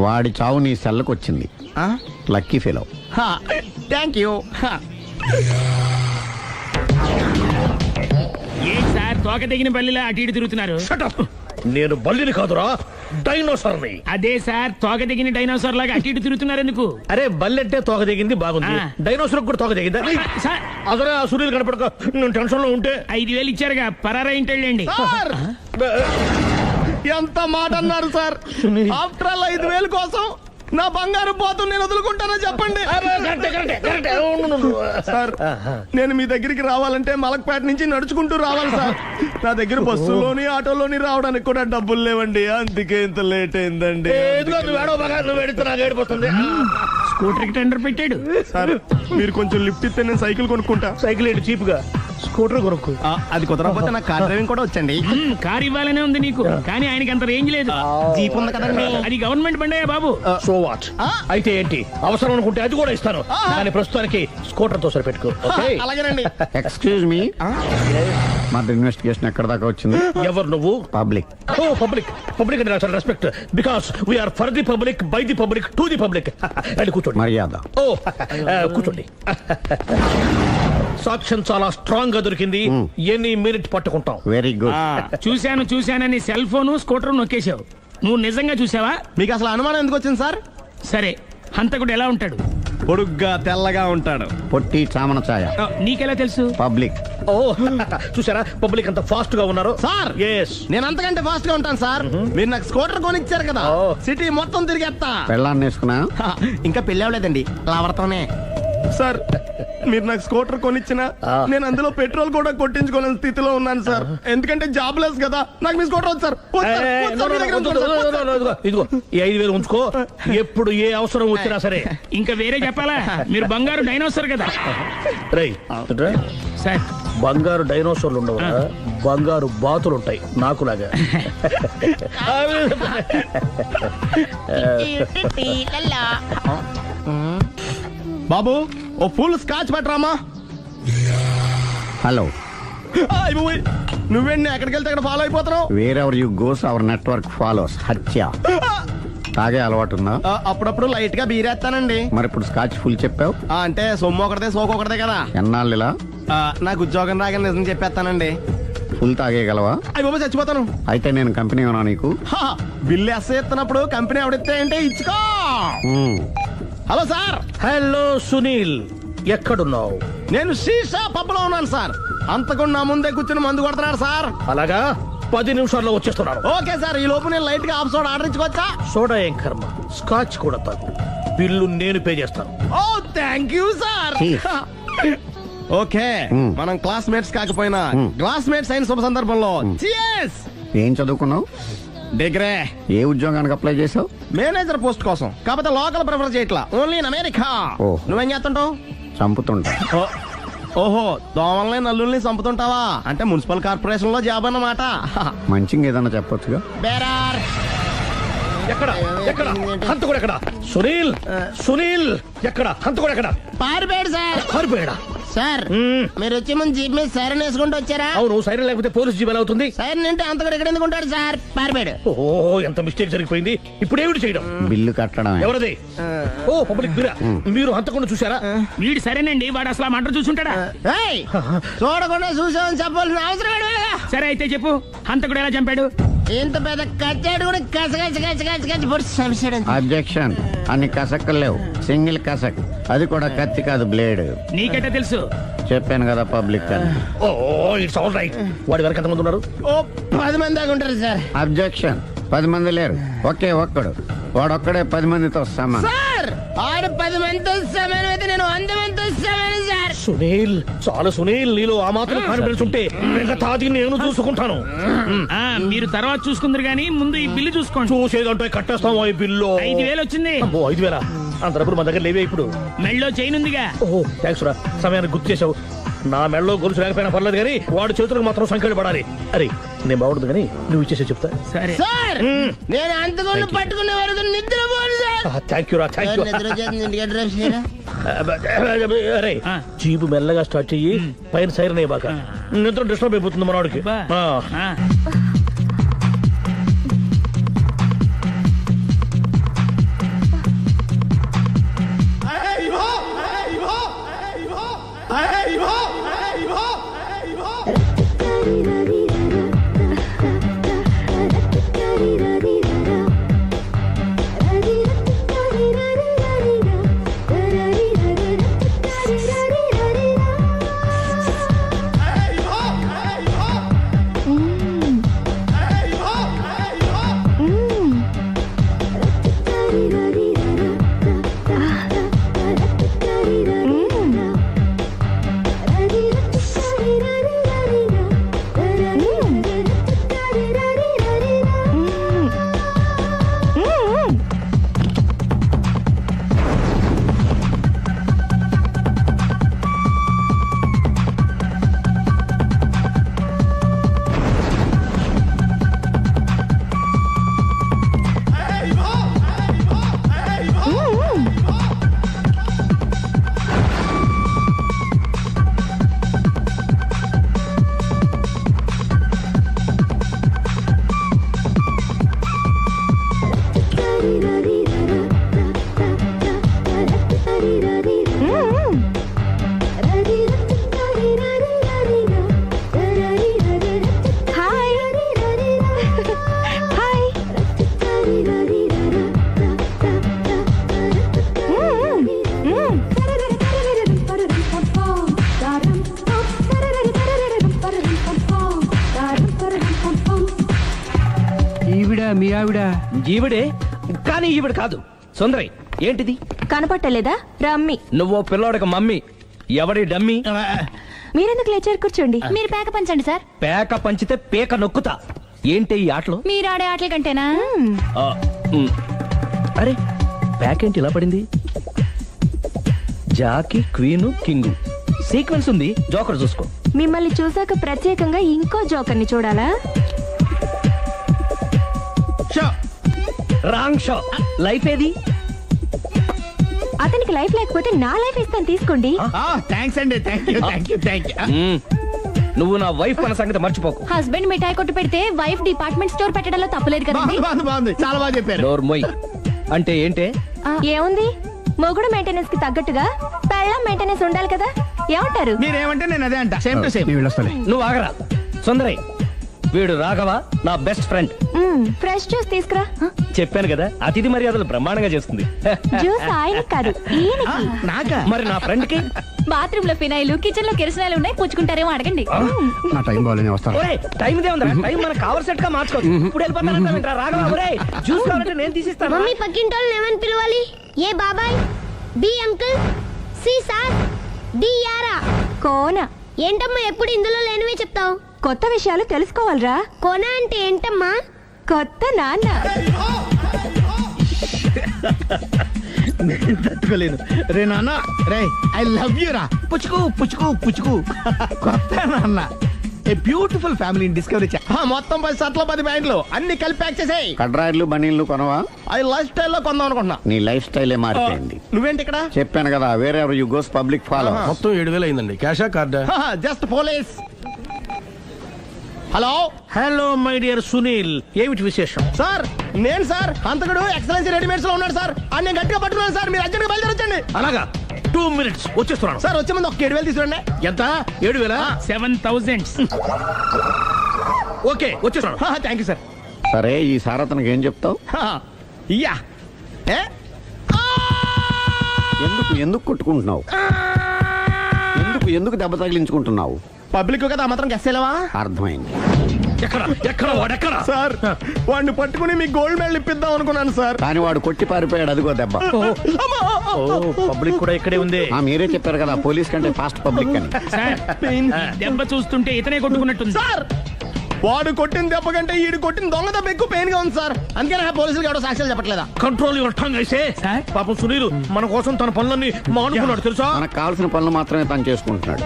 వాడి చావు నీ సెల్లకు వచ్చింది. Lucky fellow. Thank you. A sir తోక తెగిన బల్లిలా అటు ఇటు తిరుగుతున్నారు? నేను బల్లిని కాదురా, డైనోసార్ని. అదే సార్ తోక తెగిన డైనోసార్ లాగా అటు ఇటు తిరుగుతున్నారు ఎందుకు? అరే బల్లెంటే తోక దిగింది బాగుంది, డైనోసార్ కూడా తోక దిగిందా? అసలే ఆ సూర్యులు కనపడక నేను టెన్షన్ లో ఉంటే 5000 ఇచ్చారుగా, పరారా ఇంటండి. ఎంత మాట అన్నారు సార్? ఆఫ్టర్ ఆల్ 5000 కోసం నా బంగారు పోతు నేను వదులుకుంటానో చెప్పండి సార్. నేను మీ దగ్గరికి రావాలంటే మలక్పేట నుంచి నడుచుకుంటూ రావాలి సార్. నా దగ్గర బస్సులోని ఆటోలోని రావడానికి కూడా డబ్బులు లేవండి, అందుకే ఇంత లేట్ అయిందండి. స్కూటర్ కి టెండర్ పెట్టాడు సార్. మీరు కొంచెం లిఫ్ట్ ఇస్తే నేను సైకిల్ కొనుక్కుంటా. సైకిల్ ఏంటి చీప్ గా? స్కూటర్ కొనుక్కో. అది కుదరకపోతే నాకు కార్ డ్రైవింగ్ కూడా వచ్చండి. కార్ ఇవ్వాలనే ఉంది నీకు, కానీ ఆయనకి అంత రేంజ్ లేదు. జీప్ ఉంది కదండి, అది గవర్నమెంట్ బండే బాబు. So what? అయితే ఏంటి, అవసరం అనుకుంటే అది కూడా ఇస్తాను, కానీ ప్రస్తుతానికి స్కూటర్ తో సరిపెట్టుకో. అలాగేనండి. Excuse me. మర్డర్ ఇన్వెస్టిగేషన్ ఎక్కడ దాకా వచ్చింది? ఎవరు నువ్వు? పబ్లిక్. ఓ పబ్లిక్. పబ్లిక్ అంటే నాకు చాలా respect because we are for the public, by the public, to the public. అని కూర్చోండి. మర్యాద. ఓ కూర్చోండి. సాక్ష్యం చాలా స్ట్రాంగ్ గా దొరికింది. ఎన్ని మినిట్ పట్టుకుంటాం. Very good. చూశానని సెల్ ఫోన్ స్కూటర్ నొక్కేశావు. నువ్వు నిజంగా చూసావా? మీకు అసలు అనుమానం ఎందుకు వచ్చింది సార్? సరే, హంతకుడు ఎలా ఉంటాడు? పొడుగ్గా తెల్లగా ఉంటాడు. పొట్టి చామన ఛాయ. నీకెలా తెలుసు? పబ్లిక్. ఓ చూసారా పబ్లిక్ అంత ఫాస్ట్ గా ఉన్నారు. సార్ ఎస్, నేను అంతకంటే ఫాస్ట్ గా ఉంటాను సార్. మీరు నాకు స్కూటర్ కొనిచ్చారు కదా, సిటీ మొత్తం తిరిగేస్తా. పెళ్ళాన్ని వేసుకున్నా? ఇంకా పెళ్ళి అవ్వలేదండి, లావర్తోనే. సార్ మీరు నాకు స్కూటర్ కొనిచ్చిన నేను అందులో పెట్రోల్ కూడా కొట్టించుకోలేని స్థితిలో ఉన్నాను సార్. ఎందుకంటే జాబ్ లెస్ కదా. నాకు మీ స్కూటర్ వద్దు సార్. ఇదిగో ఈ 5,000 ఉంచుకో. ఎప్పుడు ఏ అవసరం వచ్చినా సరే. ఇంకా వేరే చెప్పాలా? మీరు బంగారు డైనోసార్ కదా. రై సార్ బంగారు డైనోసార్లు ఉండవు, బంగారు బాతులు ఉంటాయి నాకులాగా. బాబు ఓ ఫుల్ స్కాచ్ పట్టరామా. హలో. నువ్వేండి ఎక్కడికి వెళ్తే అక్కడ ఫాలో అయిపోతున్నావు? Wherever you goes our network follows. హత్య. తాగే అలవాటు ఉందా? అప్పుడప్పుడు లైట్ గా బీరేస్తానండి. మరి ఇప్పుడు స్కాచ్ ఫుల్ చెప్పావు అంటే సొమ్ము ఒకటిదే సోకు ఒకటిదే కదా. ఎన్నాళ్ళు ఇలా? నాకు ఉద్యోగం రాగానే నిజం చెప్పేస్తానండి. ఫుల్ తాగేయగలవా? అయ్యి బాబు చచ్చిపోతాను. అయితే నేను కంపెనీ ఉన్నా నీకు? బిల్లు ఎస్ ఎత్తినప్పుడు కంపెనీ ఎవడితే అంటే ఇచ్చుకో. Hello sir. హలో సునీల్, ఎక్కడున్నావు? నేను శీషా పబ్లో ఉన్నాను సార్. అంతకుండా నా ముందే కూర్చుని మందు కొడుతున్నాడు సార్. అలాగా, 10 నిమిషాల్లో వచ్చేస్తున్నాను. Okay sir. ఈ లోపు నేను లైట్ గా హాఫ్ సోడా ఆర్డర్ ఇచ్చుకోవచ్చా? సోడా ఏం కర్మ, స్కాచ్ కూడా తాగు. బిల్లు నేను పే చేస్తాను. ఓ థ్యాంక్ యూ సార్. ఓకే, మనం క్లాస్మేట్స్ కాకపోయినా క్లాస్మేట్స్ అయిన శుభ సందర్భంలో cheers. ఏం చదువుకున్నావు? డిగ్రీ. ఏ ఉద్యోగానికి అప్లై చేసావు? మేనేజర్ పోస్ట్ కోసం. కాకపోతే లోకల్ ప్రిఫర్ చేయట్లా, ఓన్లీ ఇన్ అమెరికా. నువ్వేం చేస్తుంటావు? చంపుతుంటా. ఓహో, దోమల్ని నల్లుల్ని చంపుతుంటావా? అంటే మున్సిపల్ కార్పొరేషన్ లో జాబ్ అన్నమాట. మంచిగా ఏదన్నా చెప్పొచ్చుగా. బేరార్. ఎక్కడ ఎక్కడ హంతకుడు ఎక్కడ? సునీల్, సునీల్ ఎక్కడ? హంతకుడు ఎక్కడ? పారిపోయాడు సార్. పారిపోయాడా? సార్ మీరు వచ్చే ముందు జీప్ మీద సైరన్ వేసుకుంటూ వచ్చారా? అవును, సైరన్ లేకపోతే పోలీస్ జీప్ ఎలా అవుతుంది? సైరన్ అంటే అంతకుడు ఎక్కడ ఎందుకు ఉంటాడు సార్? పారిపోయాడు. ఓ ఎంత మిస్టేక్ జరిగిపోయింది. ఇప్పుడు ఏమిటి చేయడం? బిల్లు కట్టడం. ఎవరది? ఓ పబ్లిక్ బిరా. మీరు హంతకుండా చూసారా? వీడు సరేనండి, వాడు అసలు ఆ మంట చూసుంటాడా? చూడకుండా చూసామని చెప్పాల్సిన అవసరం లేదా? సరే అయితే చెప్పు, హంతకుడు ఎలా చంపాడు? ఇంత పెద్ద కచ్చాడు కూడా అబ్జెక్షన్. అన్ని కసక్కలు లేవు, సింగిల్ కసక్. అది కూడా కత్తి కాదు, బ్లేడ్. నీకెట్టా తెలుసు? చెప్పాను కదా పబ్లిక్ అని. Oh it's all right. వాడి వరకు ఎంతమంది ఉన్నారు? ఓ 10 మంది దాకా ఉంటారు సార్. అబ్జెక్షన్. 10 మంది లేరు, ఒకే ఒక్కడు. వాడొక్కడే 10 మందితో సమానం. సార్ ఆడు 10 మందితో సమానం అయితే నేను 100 మందితో సమానం సార్. సునీల్, చాలా సునీల్, నీలో ఆ మాత్రం కాన్ఫిడెన్స్ ఉంటే మిగతాది నేను చూసుకుంటాను. మీరు తర్వాత చూసుకుందరు గానీ ముందు ఈ బిల్లు చూసుకోండి. చూసేదంటే కట్టేస్తాం. ఈ బిల్లు 5,000 వచ్చింది. 5,000? అంత డబ్బులు మన దగ్గర లేవే ఇప్పుడు. మెళ్ళో చైన్ ఉందిగా. ఓహో థ్యాంక్స్ రా, సమయానికి గుర్తు చేసావు. నా మెడలో గొలుసు లేకపోయినా పర్లేదు కానీ వాడి చేతులకు మాత్రం సంఖ్యలు పడాలి. అరే నేను బాగుంటుంది కానీ నువ్వు ఇచ్చేసే చెప్తా. సరే సార్. నేను అంతకుండా పట్టుకునే వరకు నిద్రపోను సార్. థ్యాంక్ యూ రా, థ్యాంక్ యూ. అరే జీబు మెల్లగా స్టార్ట్ చెయ్యి, పైన సైరన్ అయ్యాక నిద్ర డిస్టర్బ్ అయిపోతుంది మనవాడికి. ఈవిడ మీ ఆవిడ ఈవిడే, కానీ ఈవిడ కాదు. సుందరి ఏంటిది? కనపట్టలేదా? రమ్మి. నువ్వు పిల్లోడక మమ్మీ. ఎవడి డమ్మీ? మీరెందుకు లేచారు? కూర్చోండి. మీరు పేక పంచండి సార్. పేక పంచితే పేక నొక్కుతా. ఏంటి ఈ ఆటలు? మీరు ఆడే ఆటల కంటేనా? అరే పేకేంటి ఇలా పడింది? జాకి, క్వీను, కింగు సీక్వెన్స్ ఉంది. జోకర్ చూసుకో. మిమ్మల్ని చూసాక ప్రత్యేకంగా ఇంకో జోకర్ని చూడాలా? Wrong show. లైఫ్ ఏది? అతనికి లైఫ్ లేకపోతే నా లైఫ్ ఇస్తాను, తీసుకోండి. థ్యాంక్స్ అండి. Thank you. నువ్వు నా వైఫ్ అన్న సంగతి మర్చిపోకు. హస్బెండ్ మిఠాయి కొట్టు పెడితే వైఫ్ డిపార్ట్మెంట్ స్టోర్ పెట్టడంలో తప్పలేదు కదండి. బాగుంది, చాలా బాగా చెప్పారు. డోర్ మొయ్. అంటే ఏంటే? ఏముంది, మొగుడు మెయింటెనెన్స్ కి తగ్గట్టుగా పెళ్ళం మెయింటెనెన్స్ ఉండాలి కదా. ఏమంటారు? మీరేమంటే నేను అదే అంట. Same to same. నువ్వు ఆగరా. సుందరి, వీడు రాఘవ, నా బెస్ట్ ఫ్రెండ్. ఫ్రెష్ జ్యూస్ తీసుకురా. చెప్పాను కదా, అతిథి మర్యాదలు బ్రహ్మాండంగా చేస్తుంది. జ్యూస్ ఆయన కాదు, ఈయనకి. నాకా? మరి నా ఫ్రెండ్ కి? బాత్రూమ్ లో ఫినాయిల్, కిచెన్ లో కిరసనాయిలు ఉన్నాయి, పుచ్చుకుంటారేమో అడగండి. నా టైం బాగాలేని వస్తాను. ఒరేయ్, టైం ఇదే ఉందా? టైం మనకు కవర్ సెట్ గా మార్చుకోవచ్చు. ఇప్పుడు వెళ్ళిపోతానంటా రాఘవ. ఒరేయ్, జ్యూస్ కావాలంటే నేను తీసిస్తాను. మమ్మీ పక్కింటోళ్ళని ఏమని పిలవాలి? ఏ బాబాయ్, B uncle, C sir, D యారా. కోన. ఏంటమ్మా ఎప్పుడు ఇందులో లేనివే చెప్తావు? కొత్త విషయాలు తెలుసుకోవాలిరా. కోన అంటే ఏంటమ్మా? కొత్త నాన్న. తట్టుకోలేను. రే నాన్న, రే ఐ లవ్ యూ రా. పుచ్చుకు పుచ్చుకు పుచ్చుకు. కొత్త నాన్న. A beautiful family discovery. మొత్తం 10 షర్ట్లు 10 ప్యాంట్లు అన్ని కలిపి ప్యాక్ చేసేయ్. కడ్రాయిలు బనీళ్లు కొనవా? అది లైఫ్ స్టైల్లో కొందాం అనుకుంటున్నా. నీ లైఫ్ స్టైలే మారిపోయింది. నువ్వేంటి ఇక్కడ? చెప్పాను కదా, వేరే ఎవరు యు గోస్ పబ్లిక్ ఫాలో. మొత్తం 7,000 అయిందండి. క్యాషా కార్డా? Just police. Hello hello my dear Sunil, ఏమిటి విశేషం? సార్, నేను సార్ అంతకుడు ఎక్సలెన్సీ రెడీమేడ్స్ లో ఉన్నాడు సార్. అని నేను గట్టిగా పట్టుకున్నాను సార్. మీరు అర్జెంట్గా బయలుదేరొచ్చండి. అలాగా, 2 minutes వచ్చేస్తున్నాను. సార్ వచ్చే ముందు ఒక 7,000 తీసుకురండి. ఎంత? 7,000? 7,000. ఓకే, వచ్చేస్తున్నాను. Thank you sir. సరే, ఈ సారతనకి ఏం చెప్తావు? ఇయ్యా. ఎందుకు కొట్టుకుంటున్నావు? ఎందుకు దెబ్బ తగిలించుకుంటున్నావు? పబ్లిక్ కదా మాత్రం గెస్సేలేవా? అర్థమైంది. ఎక్కడ సార్, వాడిని పట్టుకుని మీకు గోల్డ్ మెడల్ ఇప్పిద్దాం అనుకున్నాను సార్. కానీ వాడు కొట్టి పారిపోయాడు. అదిగో దెబ్బ. పబ్లిక్ కూడా ఇక్కడే ఉంది. మీరే చెప్పారు కదా, పోలీస్ కంటే ఫాస్ట్ పబ్లిక్ అని. దెబ్బ చూస్తుంటే ఇతనే కొట్టుకున్నట్టుంది. సార్, వాడు కొట్టిన దెబ్బ కంటే ఈడు కొట్టిన దొంగ దెబ్బ ఎక్కువ పెయిన్ గా ఉంది సార్. అందుకే పోలీసులు ఎవడో సాక్ష్యాలు చెప్పట్లేదా? కంట్రోల్ యువర్ టంగ్ అయితే. పాపం సునీల్ మన కోసం తన పనులన్నీ మానుకున్నాడు తెలుసా? మనకు కావాల్సిన పనులు మాత్రమే తను చేసుకుంటున్నాడు.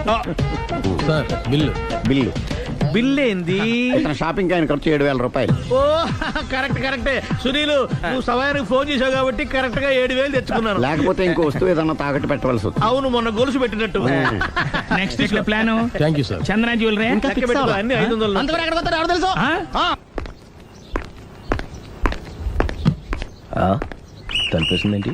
Sir bill. బిల్లు ఏంది? ఇతను షాపింగ్ ఆయన ఖర్చు 7,000 రూపాయలు. ఓ కరెక్టే. సునీల్, నువ్వు సమయానికి ఫోన్ చేసావు కాబట్టి కరెక్ట్ గా 7,000 తెచ్చుకున్నాను. లేకపోతే ఇంకో వస్తువు ఏదన్నా తాకట్టు పెట్టవలసి వస్తుంది. అవును, మొన్న గొలుసు పెట్టినట్టు. నెక్స్ట్ వీక్ లో plan. Thank you sir. Chandana jewellery అన్ని 500. అంతవరకు ఎక్కడ పోతారు ఎవరు తెలుసు? తలిపేసిందేంటి?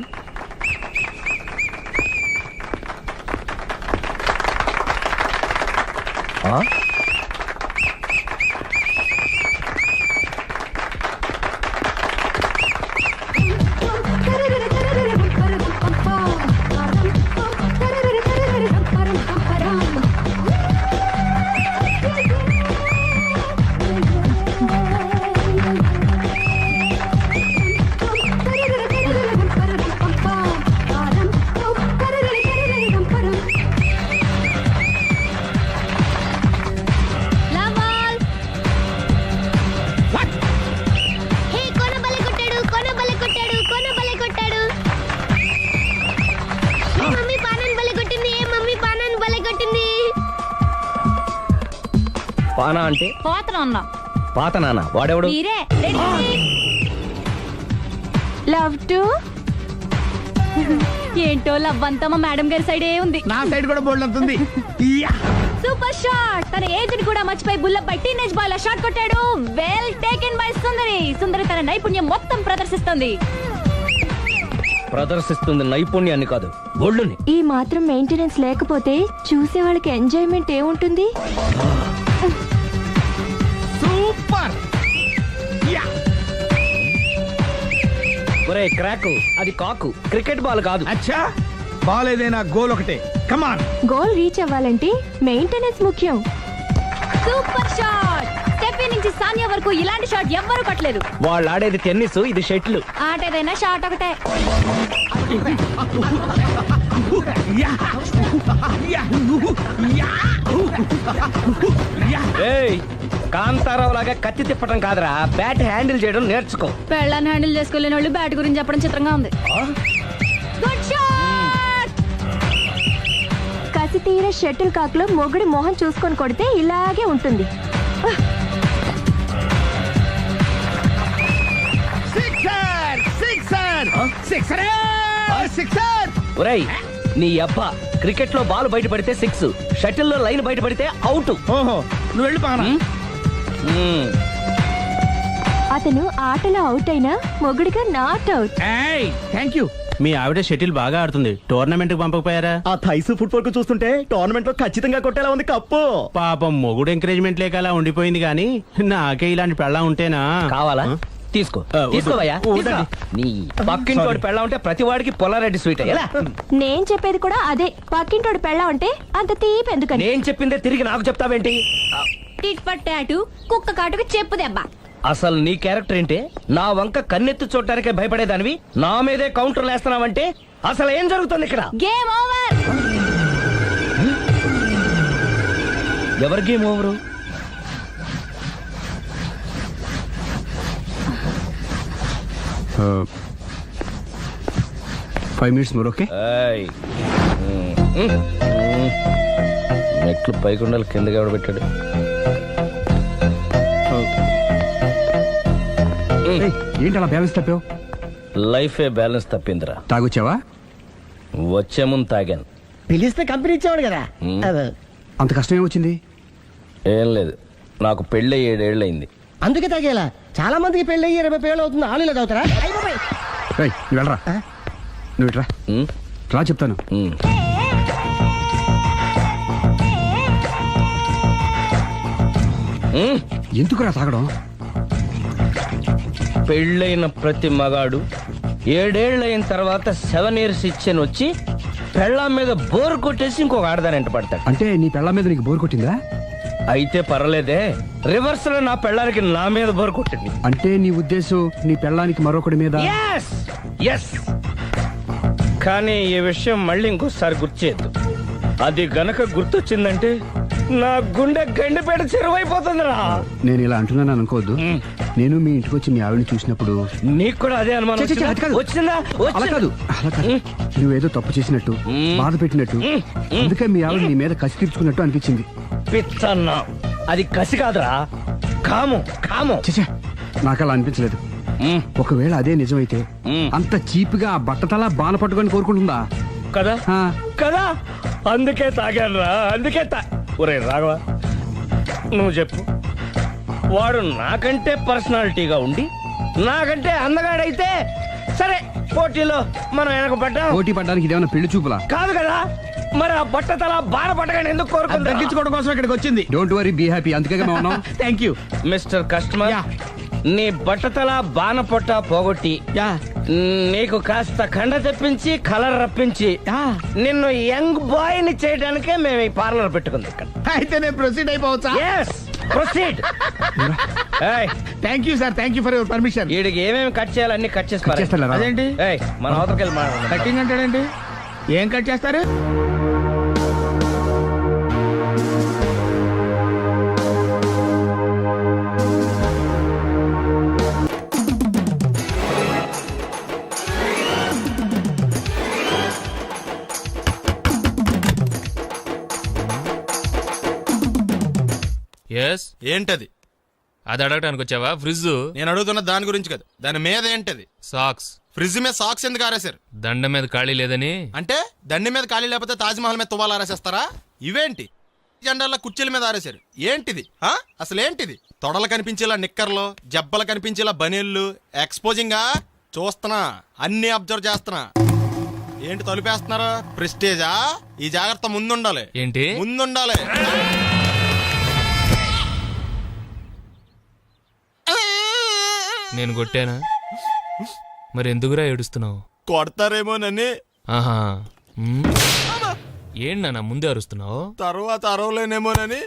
పానా అంటే పాత నాన్న. వాడెవడు? లవ్ టు ఏంటో లవ్ అంతా మా మేడం గారి సైడే ఉంది. నా సైడ్ కూడా బోల్డ్ అవుతుంది. Super shot. తన ఏజ్ కూడా మర్చిపోయి బుల్లపై టీనేజ్ బాయ్ లా షాట్ కొట్టాడు. వెల్ టేకెన్ బై సుందరి తన నైపుణ్యం మొత్తం ప్రదర్శిస్తుంది నైపుణ్యాన్ని కాదు, ఒళ్ళుని. ఈ మాత్రం మెయింటెనెన్స్ లేకపోతే చూసే వాళ్ళకి ఎంజాయ్మెంట్ ఏముంటుంది? సూపర్. ఒరే క్రాక్, అది కాకు, క్రికెట్ బాల్ కాదు. అచ్చా, బాల్ ఏదైనా గోల్ ఒకటే. కమాన్. గోల్ రీచ్ అవ్వాలంటే మెయింటెనెన్స్ ముఖ్యం. Super shot. స్టెప్ పృథ్వీ నుంచి సానియా వరకు ఇలాంటి షాట్ ఎవ్వరూ కొట్టలేదు. వాళ్ళు ఆడేది టెన్నిస్, ఇది షటిల్. ఆట ఏదైనా షాట్ ఒకటే. కాంతారావు లాగా కత్తి తిప్పడం కాదురా, బ్యాట్ హ్యాండిల్ చేయడం నేర్చుకో. పెళ్ళాన్ని హ్యాండిల్ చేసుకోలేని వాళ్ళు బ్యాట్ గురించి చెప్పడం చిత్రంగా ఉంది. Good shot. కసి తీర షటిల్ కాక్ లో మొగుడి మొహం చూసుకొని కొడితే ఇలాగే ఉంటుంది. ఒరేయ్, నీ అబ్బా క్రికెట్ లో బాల్ బయట పడితే 6, షటిల్ లో లైన్ బయట పడితే అవుట్. ఓహో, నువ్వు వెళ్ళి పానా. అతను ఆటలో అవుట్ అయినా మొగుడిగా నాట్ అవుట్. Thank you. మీ ఆవిడ షటిల్ బాగా ఆడుతుంది, టోర్నమెంట్ కి పంపకపోయారా? ఆ థైస్ ఫుట్బాల్ కు చూస్తుంటే టోర్నమెంట్ లో ఖచ్చితంగా కొట్టేలా ఉంది కప్పు. పాపం మొగుడు ఎంకరేజ్మెంట్ లేక అలా ఉండిపోయింది కానీ నాకే ఇలాంటి పెళ్ళా ఉంటేనా. కావాలా? తీసుకో, తీసుకోవయ్యా. నీ పక్కింటోడి పెళ్ళ ఉంటే ప్రతి వాడికి పొలారెడ్డి స్వీట్. ఎలా? నేను చెప్పేది కూడా అదే. పక్కింటోడు పెళ్ళా ఉంటే అంత తీపి ఎందుకని. నేను చెప్పిందే తిరిగి నాకు చెప్తావేంటి? టిట్ పట్టాటు కుక్క కాటుకు చెప్పు దెబ్బ. అసలు నీ క్యారెక్టర్ ఏంటి? నా వంక కన్నెత్తి చూడటానికే భయపడేదానివి నా మీదే కౌంటర్లు వేస్తున్నావంటే అసలు ఏం జరుగుతుంది ఇక్కడ? Game over. ఎవరి game over? Uh, 5 minutes more, okay? మెట్లు పైకుండాలి కిందకి ఎవడ పెట్టాడు? ఏంటి అలా బ్యాలెన్స్ తప్పావు? లైఫే బ్యాలెన్స్ తప్పిందిరా. తాగొచ్చావా? వచ్చే ముందు తాగాను. పిలిస్తే కంపెనీ ఇచ్చేవాడు కదా. అంత కష్టం ఏమొచ్చింది? ఏం లేదు, నాకు పెళ్ళి 7 ఏళ్ళు అయింది. అందుకే తాగేలా. చాలా మందికి పెళ్ళి 20 ఏళ్ళు అవుతుంది. ఆలు ఇలా తాగుతారా? రేయ్, నువ్వు వెళ్ళరా. నువ్వు ఇట్రా రా, చెప్తాను. ఎందుకురా తాగడం? పెళ్ళైన ప్రతి మగాడు 7 ఏళ్ళు అయిన తర్వాత 7 years ఇచ్చాను వచ్చి పెళ్ళాం మీద బోర్ కొట్టేసి ఇంకొక ఆడదానంట పడతాడు. అంటే నీ పెళ్ళ మీద నీకు బోర్ కొట్టిందా? అయితే పర్లేదే, రివర్స్ లో నా పెళ్ళానికి నా మీద బోర్ కొట్టింది. అంటే నీ ఉద్దేశం నీ పెళ్ళానికి మరొకటి మీద? ఎస్. కానీ ఈ విషయం మళ్ళీ ఇంకోసారి గుర్చేయద్దు. అది గనక గుర్తొచ్చిందంటే నా గుండె గండిపేట చెరువైపోతుందిరా. నేను ఇలా అంటున్నాను అనుకోవద్దు. నేను మీ ఇంటికి వచ్చి మీ ఆవిడని చూసినప్పుడు నీకు కూడా అదే అనుమానం వచ్చిందా? అలా కాదు. నువ్వేదో తప్పు చేసినట్టు, బాధ పెట్టినట్టు, అందుకే మీ ఆవిడ నీ మీద కసి తీర్చుకున్నట్టు అనిపించింది. పిచ్చన్నా, అది కసి కాదురా, కాము. చచ్చా, నాకు అలా అనిపించలేదు. ఒకవేళ అదే నిజమైతే అంత చీప్ గా బట్టతలా బాణ పట్టుకొని కోరుకుంటుందా? కదా కదా, అందుకే తాగానురా, అందుకే ఒరే రాఘవ, నువ్వు చెప్పు. వాడు నాకంటే పర్సనాలిటీగా ఉండి నాకంటే అందగాడైతే సరే, పోటీలో మనం వెనక పడ్డాం. పోటీ పడ్డానికి ఇదేమన్నా పెళ్లి చూపులా? కాదు కదా, మరి ఆ బట్టతల బాణ పట్టగానే ఎందుకు కోరుకుంది? తగ్గించుకోవడం కోసం ఇక్కడికి వచ్చింది. Don't worry, be happy. అందుకే మేము ఉన్నాం. Thank you mister customer. నీ బట్టతల బాణ పొట్ట పోగొట్టి నీకు కాస్త కండ తెప్పించి కలర్ రప్పించి నిన్ను యంగ్ బాయ్ ని చేయడానికే మేము ఈ పార్లర్ పెట్టుకుంది ఇక్కడ. అయితే నేను ప్రొసీడ్ అయిపోవచ్చా? Proceed. Thank you sir, thank you for your permission. వీడికి ఏమేమి కట్ చేయాలి అన్ని కట్ చేసి చేస్తారా? అదేంటి మన అవతలకి వెళ్ళి మాట్లాడదాం. కటింగ్ అంటాడేంటి? ఏం కట్ చేస్తారు? ఏంటది? అది అడగడానికి వచ్చావా? ఫ్రిడ్జ్. నేను అడుగుతున్న దాని గురించి కదా, దాని మీద ఏంటది? సాక్స్. ఫ్రిడ్జ్ మీద సాక్స్ ఎందుకు ఆరేశారు? దండ మీద ఖాళీ లేదని. అంటే దండి మీద ఖాళీ లేకపోతే తాజ్మహల్ మీద తువ్వాలు ఆరేసేస్తారా? ఇవేంటి జెండాల కుర్చీల మీద ఆరేశారు? ఏంటిది అసలు ఏంటిది? తొడలు కనిపించేలా నిక్కర్లు, జబ్బలు కనిపించేలా బనీళ్ళు, ఎక్స్పోజింగ్ చూస్తున్నా, అన్ని అబ్జర్వ్ చేస్తున్నా. ఏంటి తలుపేస్తున్నారా? ప్రెస్టేజా? ఈ జాగ్రత్త ముందుండాలి. ఏంటి ముందుండాలి? నేను కొట్టానా? మరి ఎందుకురా ఏడుస్తున్నావు? కొడతారేమోనని. ఆహా, ఏంటి నాన్న ముందే అరుస్తున్నావు? తర్వాత అరవలేనేమోనని.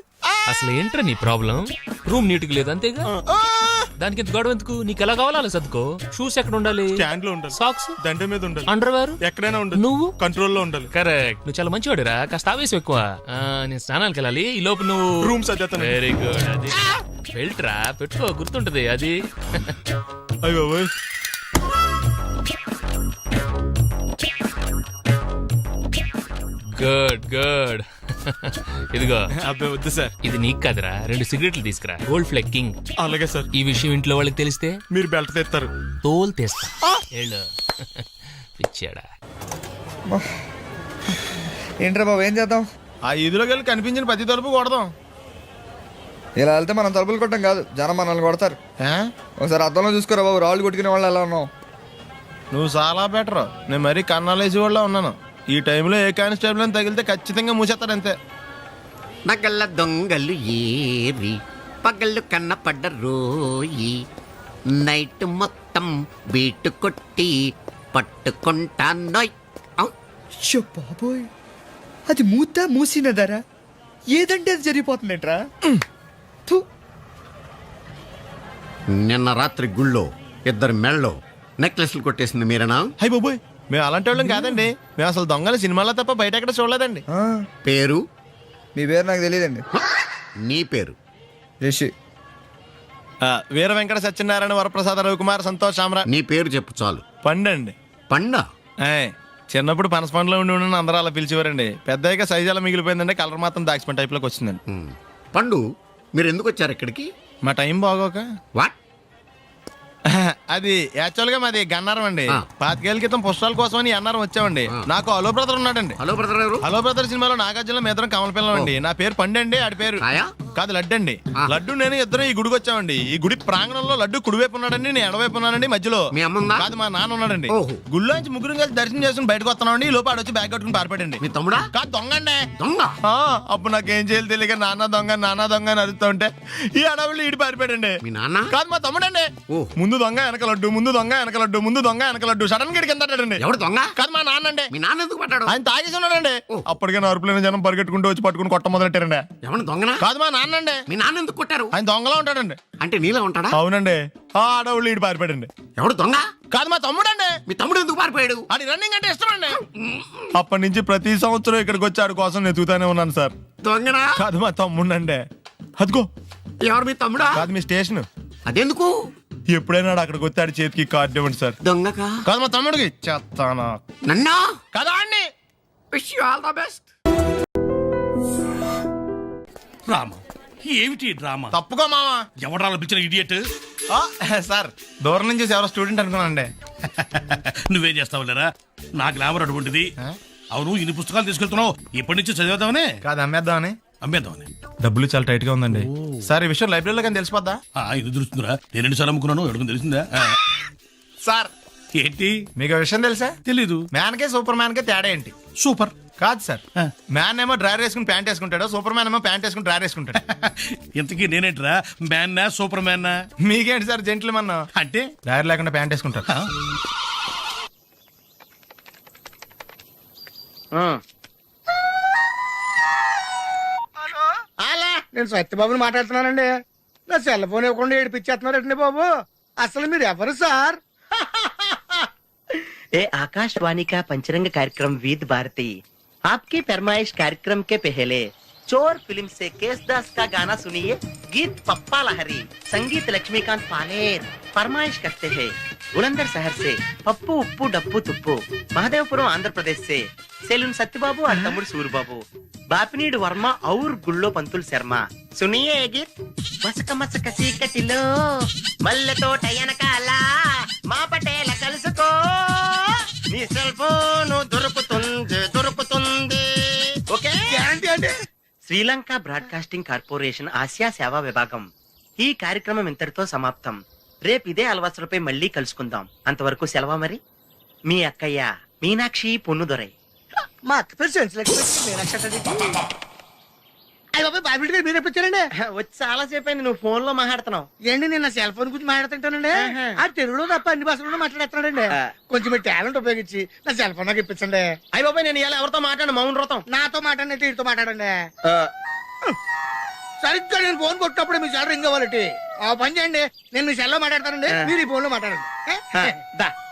అసలు ఏంట్రా నీ ప్రాబ్లం? రూమ్ నీట్ గా లేదు అంతేగా? దానికి ఎంత గొడవ ఎందుకు? నీకు ఎలా కావాలో అలా సర్దుకో. షూస్ ఎక్కడ ఉండాలి? స్టాండ్ లో ఉండాలి. సాక్స్ దండ మీద ఉండాలి. అండర్వేర్ ఎక్కడైనా ఉండాలి. నువ్వు కంట్రోల్లో ఉండాలి. కరెక్ట్. నువ్వు చాలా మంచివాడిరా. కాస్త ఆవేశం ఎక్కువ. నేను స్నానానికి వెళ్ళాలి. ఈ లోపు నువ్వు రూమ్ సర్దేస్తాను. Very good. అది బెల్ట్ రా, పెట్టుకో, గుర్తుంటది అది. అయ్యో గుడ్ గుడ్. ఇదిగో అబ్బాయి వద్దు సార్. ఇది నీకు కాదురా. 2 సిగరెట్లు తీసుకురా. Gold Flake King. అలాగే సార్. ఈ విషయం ఇంట్లో వాళ్ళకి తెలిస్తే మీరు బెల్ట్ తెస్తారు. తోలు తీస్తా. వెళ్ళు. పిచ్చాడా. ఏంట్రా బాబు ఏం చేద్దాం? ఆ ఈదులోకి వెళ్ళి కనిపించిన ప్రతి తలుపు కొడదాం. ఇలా వెళ్తే మనం తలుపులు కొట్టం కాదు, జనం మనల్ని కొడతారు. ఒకసారి అద్దంలో చూసుకోరా బాబు, రాళ్ళు కొట్టుకునే వాళ్ళు ఎలా ఉన్నావు? నువ్వు చాలా బెటర్. నేను మరీ కన్నాలేసి వాళ్ళ ఉన్నాను. ఈ టైంలో ఏ కానిస్టేబుల్ అని తగిలితే ఖచ్చితంగా మూసేస్తాడు అంతే. నగల దొంగలు ఏరి పగళ్ళు కన్నపడ్డ రోయి, నైట్ మొత్తం బీటు కొట్టి పట్టుకుంటానోయ్. బాబోయ్, అది మూసినదరా? ఏదంటే అది జరిగిపోతుందేంట్రా? నిన్న రాత్రి గుళ్ళో 2 మెళ్ళలో నెక్లెస్లు కొట్టేసింది మీరేనా? హై బాబోయ్, మేము అలాంటి వాళ్ళం కాదండి. మేము అసలు దొంగలు సినిమాలో తప్ప బయట ఎక్కడ చూడలేదండి. పేరు? మీ పేరు నాకు తెలియదండి. నీ పేరు? రిషి. వీర వెంకట సత్యనారాయణ వరప్రసాద రవికుమార్ సంతోష్ సామ్రా. నీ పేరు చెప్పు చాలు. పండండి. పండా? చిన్నప్పుడు పనస పండులో ఉండి అందరూ అలా పిలిచేవారండి. పెద్దగా సైజ్ అలా మిగిలిపోయిందండి. కలర్ మాత్రం దాక్సిపెన్ టైప్ లోకి వచ్చిందండి. పండు, మీరు ఎందుకు వచ్చారు ఇక్కడికి? మా టైం బాగోక. వాట్? అది యాక్చువల్ గా మాది గన్నారం అండి. 25 ఏళ్ల క్రితం పుష్పాల కోసం అని అన్నారం వచ్చామండి. నాకు హలో బ్రదర్ ఉన్నాడండి. హలో బ్రదర్ ఎవరు? హలో బ్రదర్ సినిమాలో నాగార్జున మేదరం కమల పిల్లం అండి. నా పేరు పండండి, ఆడి పేరు కాదు లడ్డు అండి. లడ్డు నేను ఇద్దరం ఈ గుడికి వచ్చామండి. ఈ గుడి ప్రాంగణంలో లడ్డు కుడివైపు ఉన్నాడండి, నేను ఎడవైపు ఉన్నానండి. మధ్యలో కాదు మా నాన్న ఉన్నాడండి. గుళ్ళోంచి ముగ్గురు కలిసి దర్శనం చేసుకుని బయటకు వస్తున్నామండి. ఈ లోపు ఆడొచ్చి బ్యాగ్ కట్టుకుని పారిపడండి. మీ తమ్ముడా? కాదు దొంగ అండి. దొంగ? అప్పుడు నాకేం చేయాలి తెలియక నాన్న దొంగ అని అరుస్తూ ఉంటే ఈ అడవులు ఈడి పారిపోయాడండి. మీ నాన్న? కాదు మా తమ్ముడండి. ముందు దొంగ వెనక లడ్డు, ముందు దొంగ వెనక లడ్డు, ముందు దొంగ వెనక లడ్డు. సడన్ గా కిందండి. ఎవడు దొంగ? కాదు మా నాన్న అండి. మీ నాన్న ఎందుకు పడ్డాడు? ఆయన తాగేసి ఉన్నాడండి. అప్పటికే అరుపులైన జనం పరిగెట్టుకుంటూ వచ్చి పట్టుకుని కొట్ట మొదలెట్టారండి. ఎవడు దొంగనా? కాదు మా నాన్న అండి. మీ నాన్న ఎందుకు కొట్టారు? ఆయన దొంగలా ఉంటాడండి. అంటే నీలా ఉంటాడా? అవునండి. ఆ అడవులు ఈడు పారిపోయాడండి. ఎవడు దొంగ? కాదు మా తమ్ముడండి. మీ తమ్ముడు ఎందుకు పారిపోయాడు? అది రన్నింగ్ అంటే ఇష్టం అండి. అప్పటి నుంచి ప్రతి సంవత్సరం ఇక్కడికి వచ్చి ఆడి కోసం నేను ఎదుగుతానే ఉన్నాను సార్. దొంగనా? కాదు మా తమ్ముడండి. అదిగో. ఎవరు మీ తమ్ముడా? కాదు మీ స్టేషన్. అదెందుకు? ఎప్పుడైనా అక్కడికి వచ్చి ఆడి చేతికి కార్డు ఇవ్వండి సార్. దొంగకా? కాదు మా తమ్ముడికి. చెత్తానా? నన్నా? కదా అండి. Wish you all the best. Rama, ఏమిటి డ్రామా? తప్పుకో మావా. ఎవడాల పిచ్చిన ఇడియట్? సార్ దూరం నుంచి ఎవరో స్టూడెంట్ అనుకున్నానండి. నువ్వేం చేస్తావు లేరా? నా గ్లామర్ అటువంటిది. అవును, ఇన్ని పుస్తకాలు తీసుకెళ్తున్నావు. ఇప్పటి నుంచి చదివేద్దామనే కాదు అమ్మేద్దామని. అమ్మేద్దామని. డబ్బులు చాలా టైట్ గా ఉందండి సార్. ఈ విషయం లైబ్రరీలో కానీ తెలిసిపోద్దా? ఇది తెలుస్తుందిరా. నేను 2 సార్లు అమ్ముకున్నాను. ఎవరికి తెలిసిందా? సార్ ఏంటి మీకు విషయం తెలుసా? తెలీదు. మ్యాన్ కే సూపర్ మ్యాన్ కే తేడా ఏంటి? సూపర్ కాదు సార్. మ్యాన్ ఏమో డ్రైవర్ వేసుకుని ప్యాంట్ వేసుకుంటాడు, సూపర్ మ్యాన్ ఏమో ప్యాంట్ వేసుకుని డ్రైవర్ వేసుకుంటాడు. ఇంతకీ నేనేంట్రా? మ్యాన్నా సూపర్ మ్యాన్నా? మీకేంటి సార్ జెంట్లమన్ అంటే డ్రైవర్ లేకుండా ప్యాంట్ వేసుకుంటారు. నేను సత్యబాబుని మాట్లాడుతున్నానండి. నా సెల్ ఫోన్ ఇవ్వకుండా ఏడిపించేస్తున్నారండి బాబు. అసలు మీరు ఎవరు సార్? ए आकाशवाणी का पंचरंग कार्यक्रम विद भारती आपकी फरमाइश कार्यक्रम के पहले चोर फिल्म से केसदास का गाना सुनिए. गीत पप्पा लहरी, संगीत लक्ष्मीकांत पालेर. फरमाइश करते हैं बुलंदर शहर से पप्पू उप्पू डप्पू तुप्पू, महादेवपुरम आंध्र प्रदेश से सेलून सत्यबाबू और तमुड़ सूरबाबू, बापिनीड वर्मा और गुल्लो पंतुल शर्मा. सुनिए ये गीत. मसक मसक सीकटिलो मल्ल तोట ఎనకాల మా పటేల కలుసుకో, నీ సెల్ ఫోన్ దొరుకుతుంది. Okay. Sri Lanka broadcasting corporation Asia సేవా విభాగం. ఈ కార్యక్రమం ఇంతటితో సమాప్తం. రేపు ఇదే అలవాసులపై మళ్ళీ కలుసుకుందాం. అంతవరకు సెలవా మరి. మీ అక్కయ్య మీనాక్షి పొన్నుదొరై. మా అక్క పేరు మీరు ఎప్పుడండి? వచ్చి చాలా సేపు అయింది. నువ్వు ఫోన్ లో మాట్లాడుతున్నావు ఏంటి? నేను నా సెల్ ఫోన్ గురించి మాట్లాడుతుంటానండి. ఆ తెలుగులో తప్ప అన్ని భాషల్లో మాట్లాడేస్తున్నాడండి. కొంచెం మీ టాలెంట్ ఉపయోగించి నా సెల్ ఫోన్ నాకు ఇప్పించండి. అయ్యి బాబాయ్, నేను ఇలా ఎవరితో మాట్లాడు? మౌన వ్రతం. నాతో మాట్లాడండి, వీటితో మాట్లాడండి. సరిగ్గా నేను ఫోన్ కొట్టినప్పుడు మీ సెల్ రింగ్ అవ్వాలంటే ఆ పని చేయండి, నేను మీ సెల్లో మాట్లాడతానండి, మీరు ఈ ఫోన్ లో మాట్లాడండి.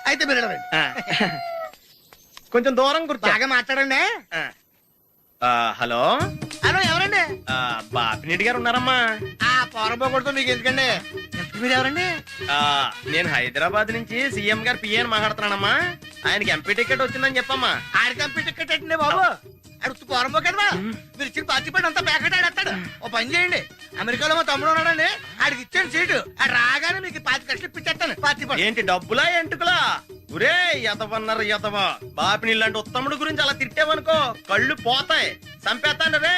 అయితే మీరు వెళ్ళండి. కొంచెం దూరం కూర్చో. బాగా మాట్లాడండి. హలో హలో, ఎవరండి? బాపినీటి గారు ఉన్నారమ్మా? ఆ పోరపోకూడదు మీకు ఎందుకండి? ఎంత మీరు ఎవరండి? నేను హైదరాబాద్ నుంచి సీఎం గారు పిఏని మాట్లాడుతున్నానమ్మా. ఆయనకి ఎంపీ టికెట్ వచ్చిందని చెప్పమ్మా. ఆడికి ఎంపీ టికెట్ ఏంటండి బాబు? అడుగుతూ పోరపో కదా, మీరు ఇచ్చిన పార్టీపేట అంతా ప్యాకెట్ ఆడేస్తాడు. ఓ పని చేయండి, అమెరికాలో మా తమ్ముడు ఉన్నాడండి, ఆడికి ఇచ్చాను సీటు, ఆడు రాగానే మీకు 5 లక్షలు ఇప్పించేస్తాను పార్టీ. ఏంటి డబ్బులా ఎంటుకులా? ఒరే ఎదవన్నారు ఎదవ, బాపిని ఇలాంటి ఉత్తముడు గురించి అలా తిట్టావనుకో కళ్ళు పోతాయి, చంపేస్తాను రే.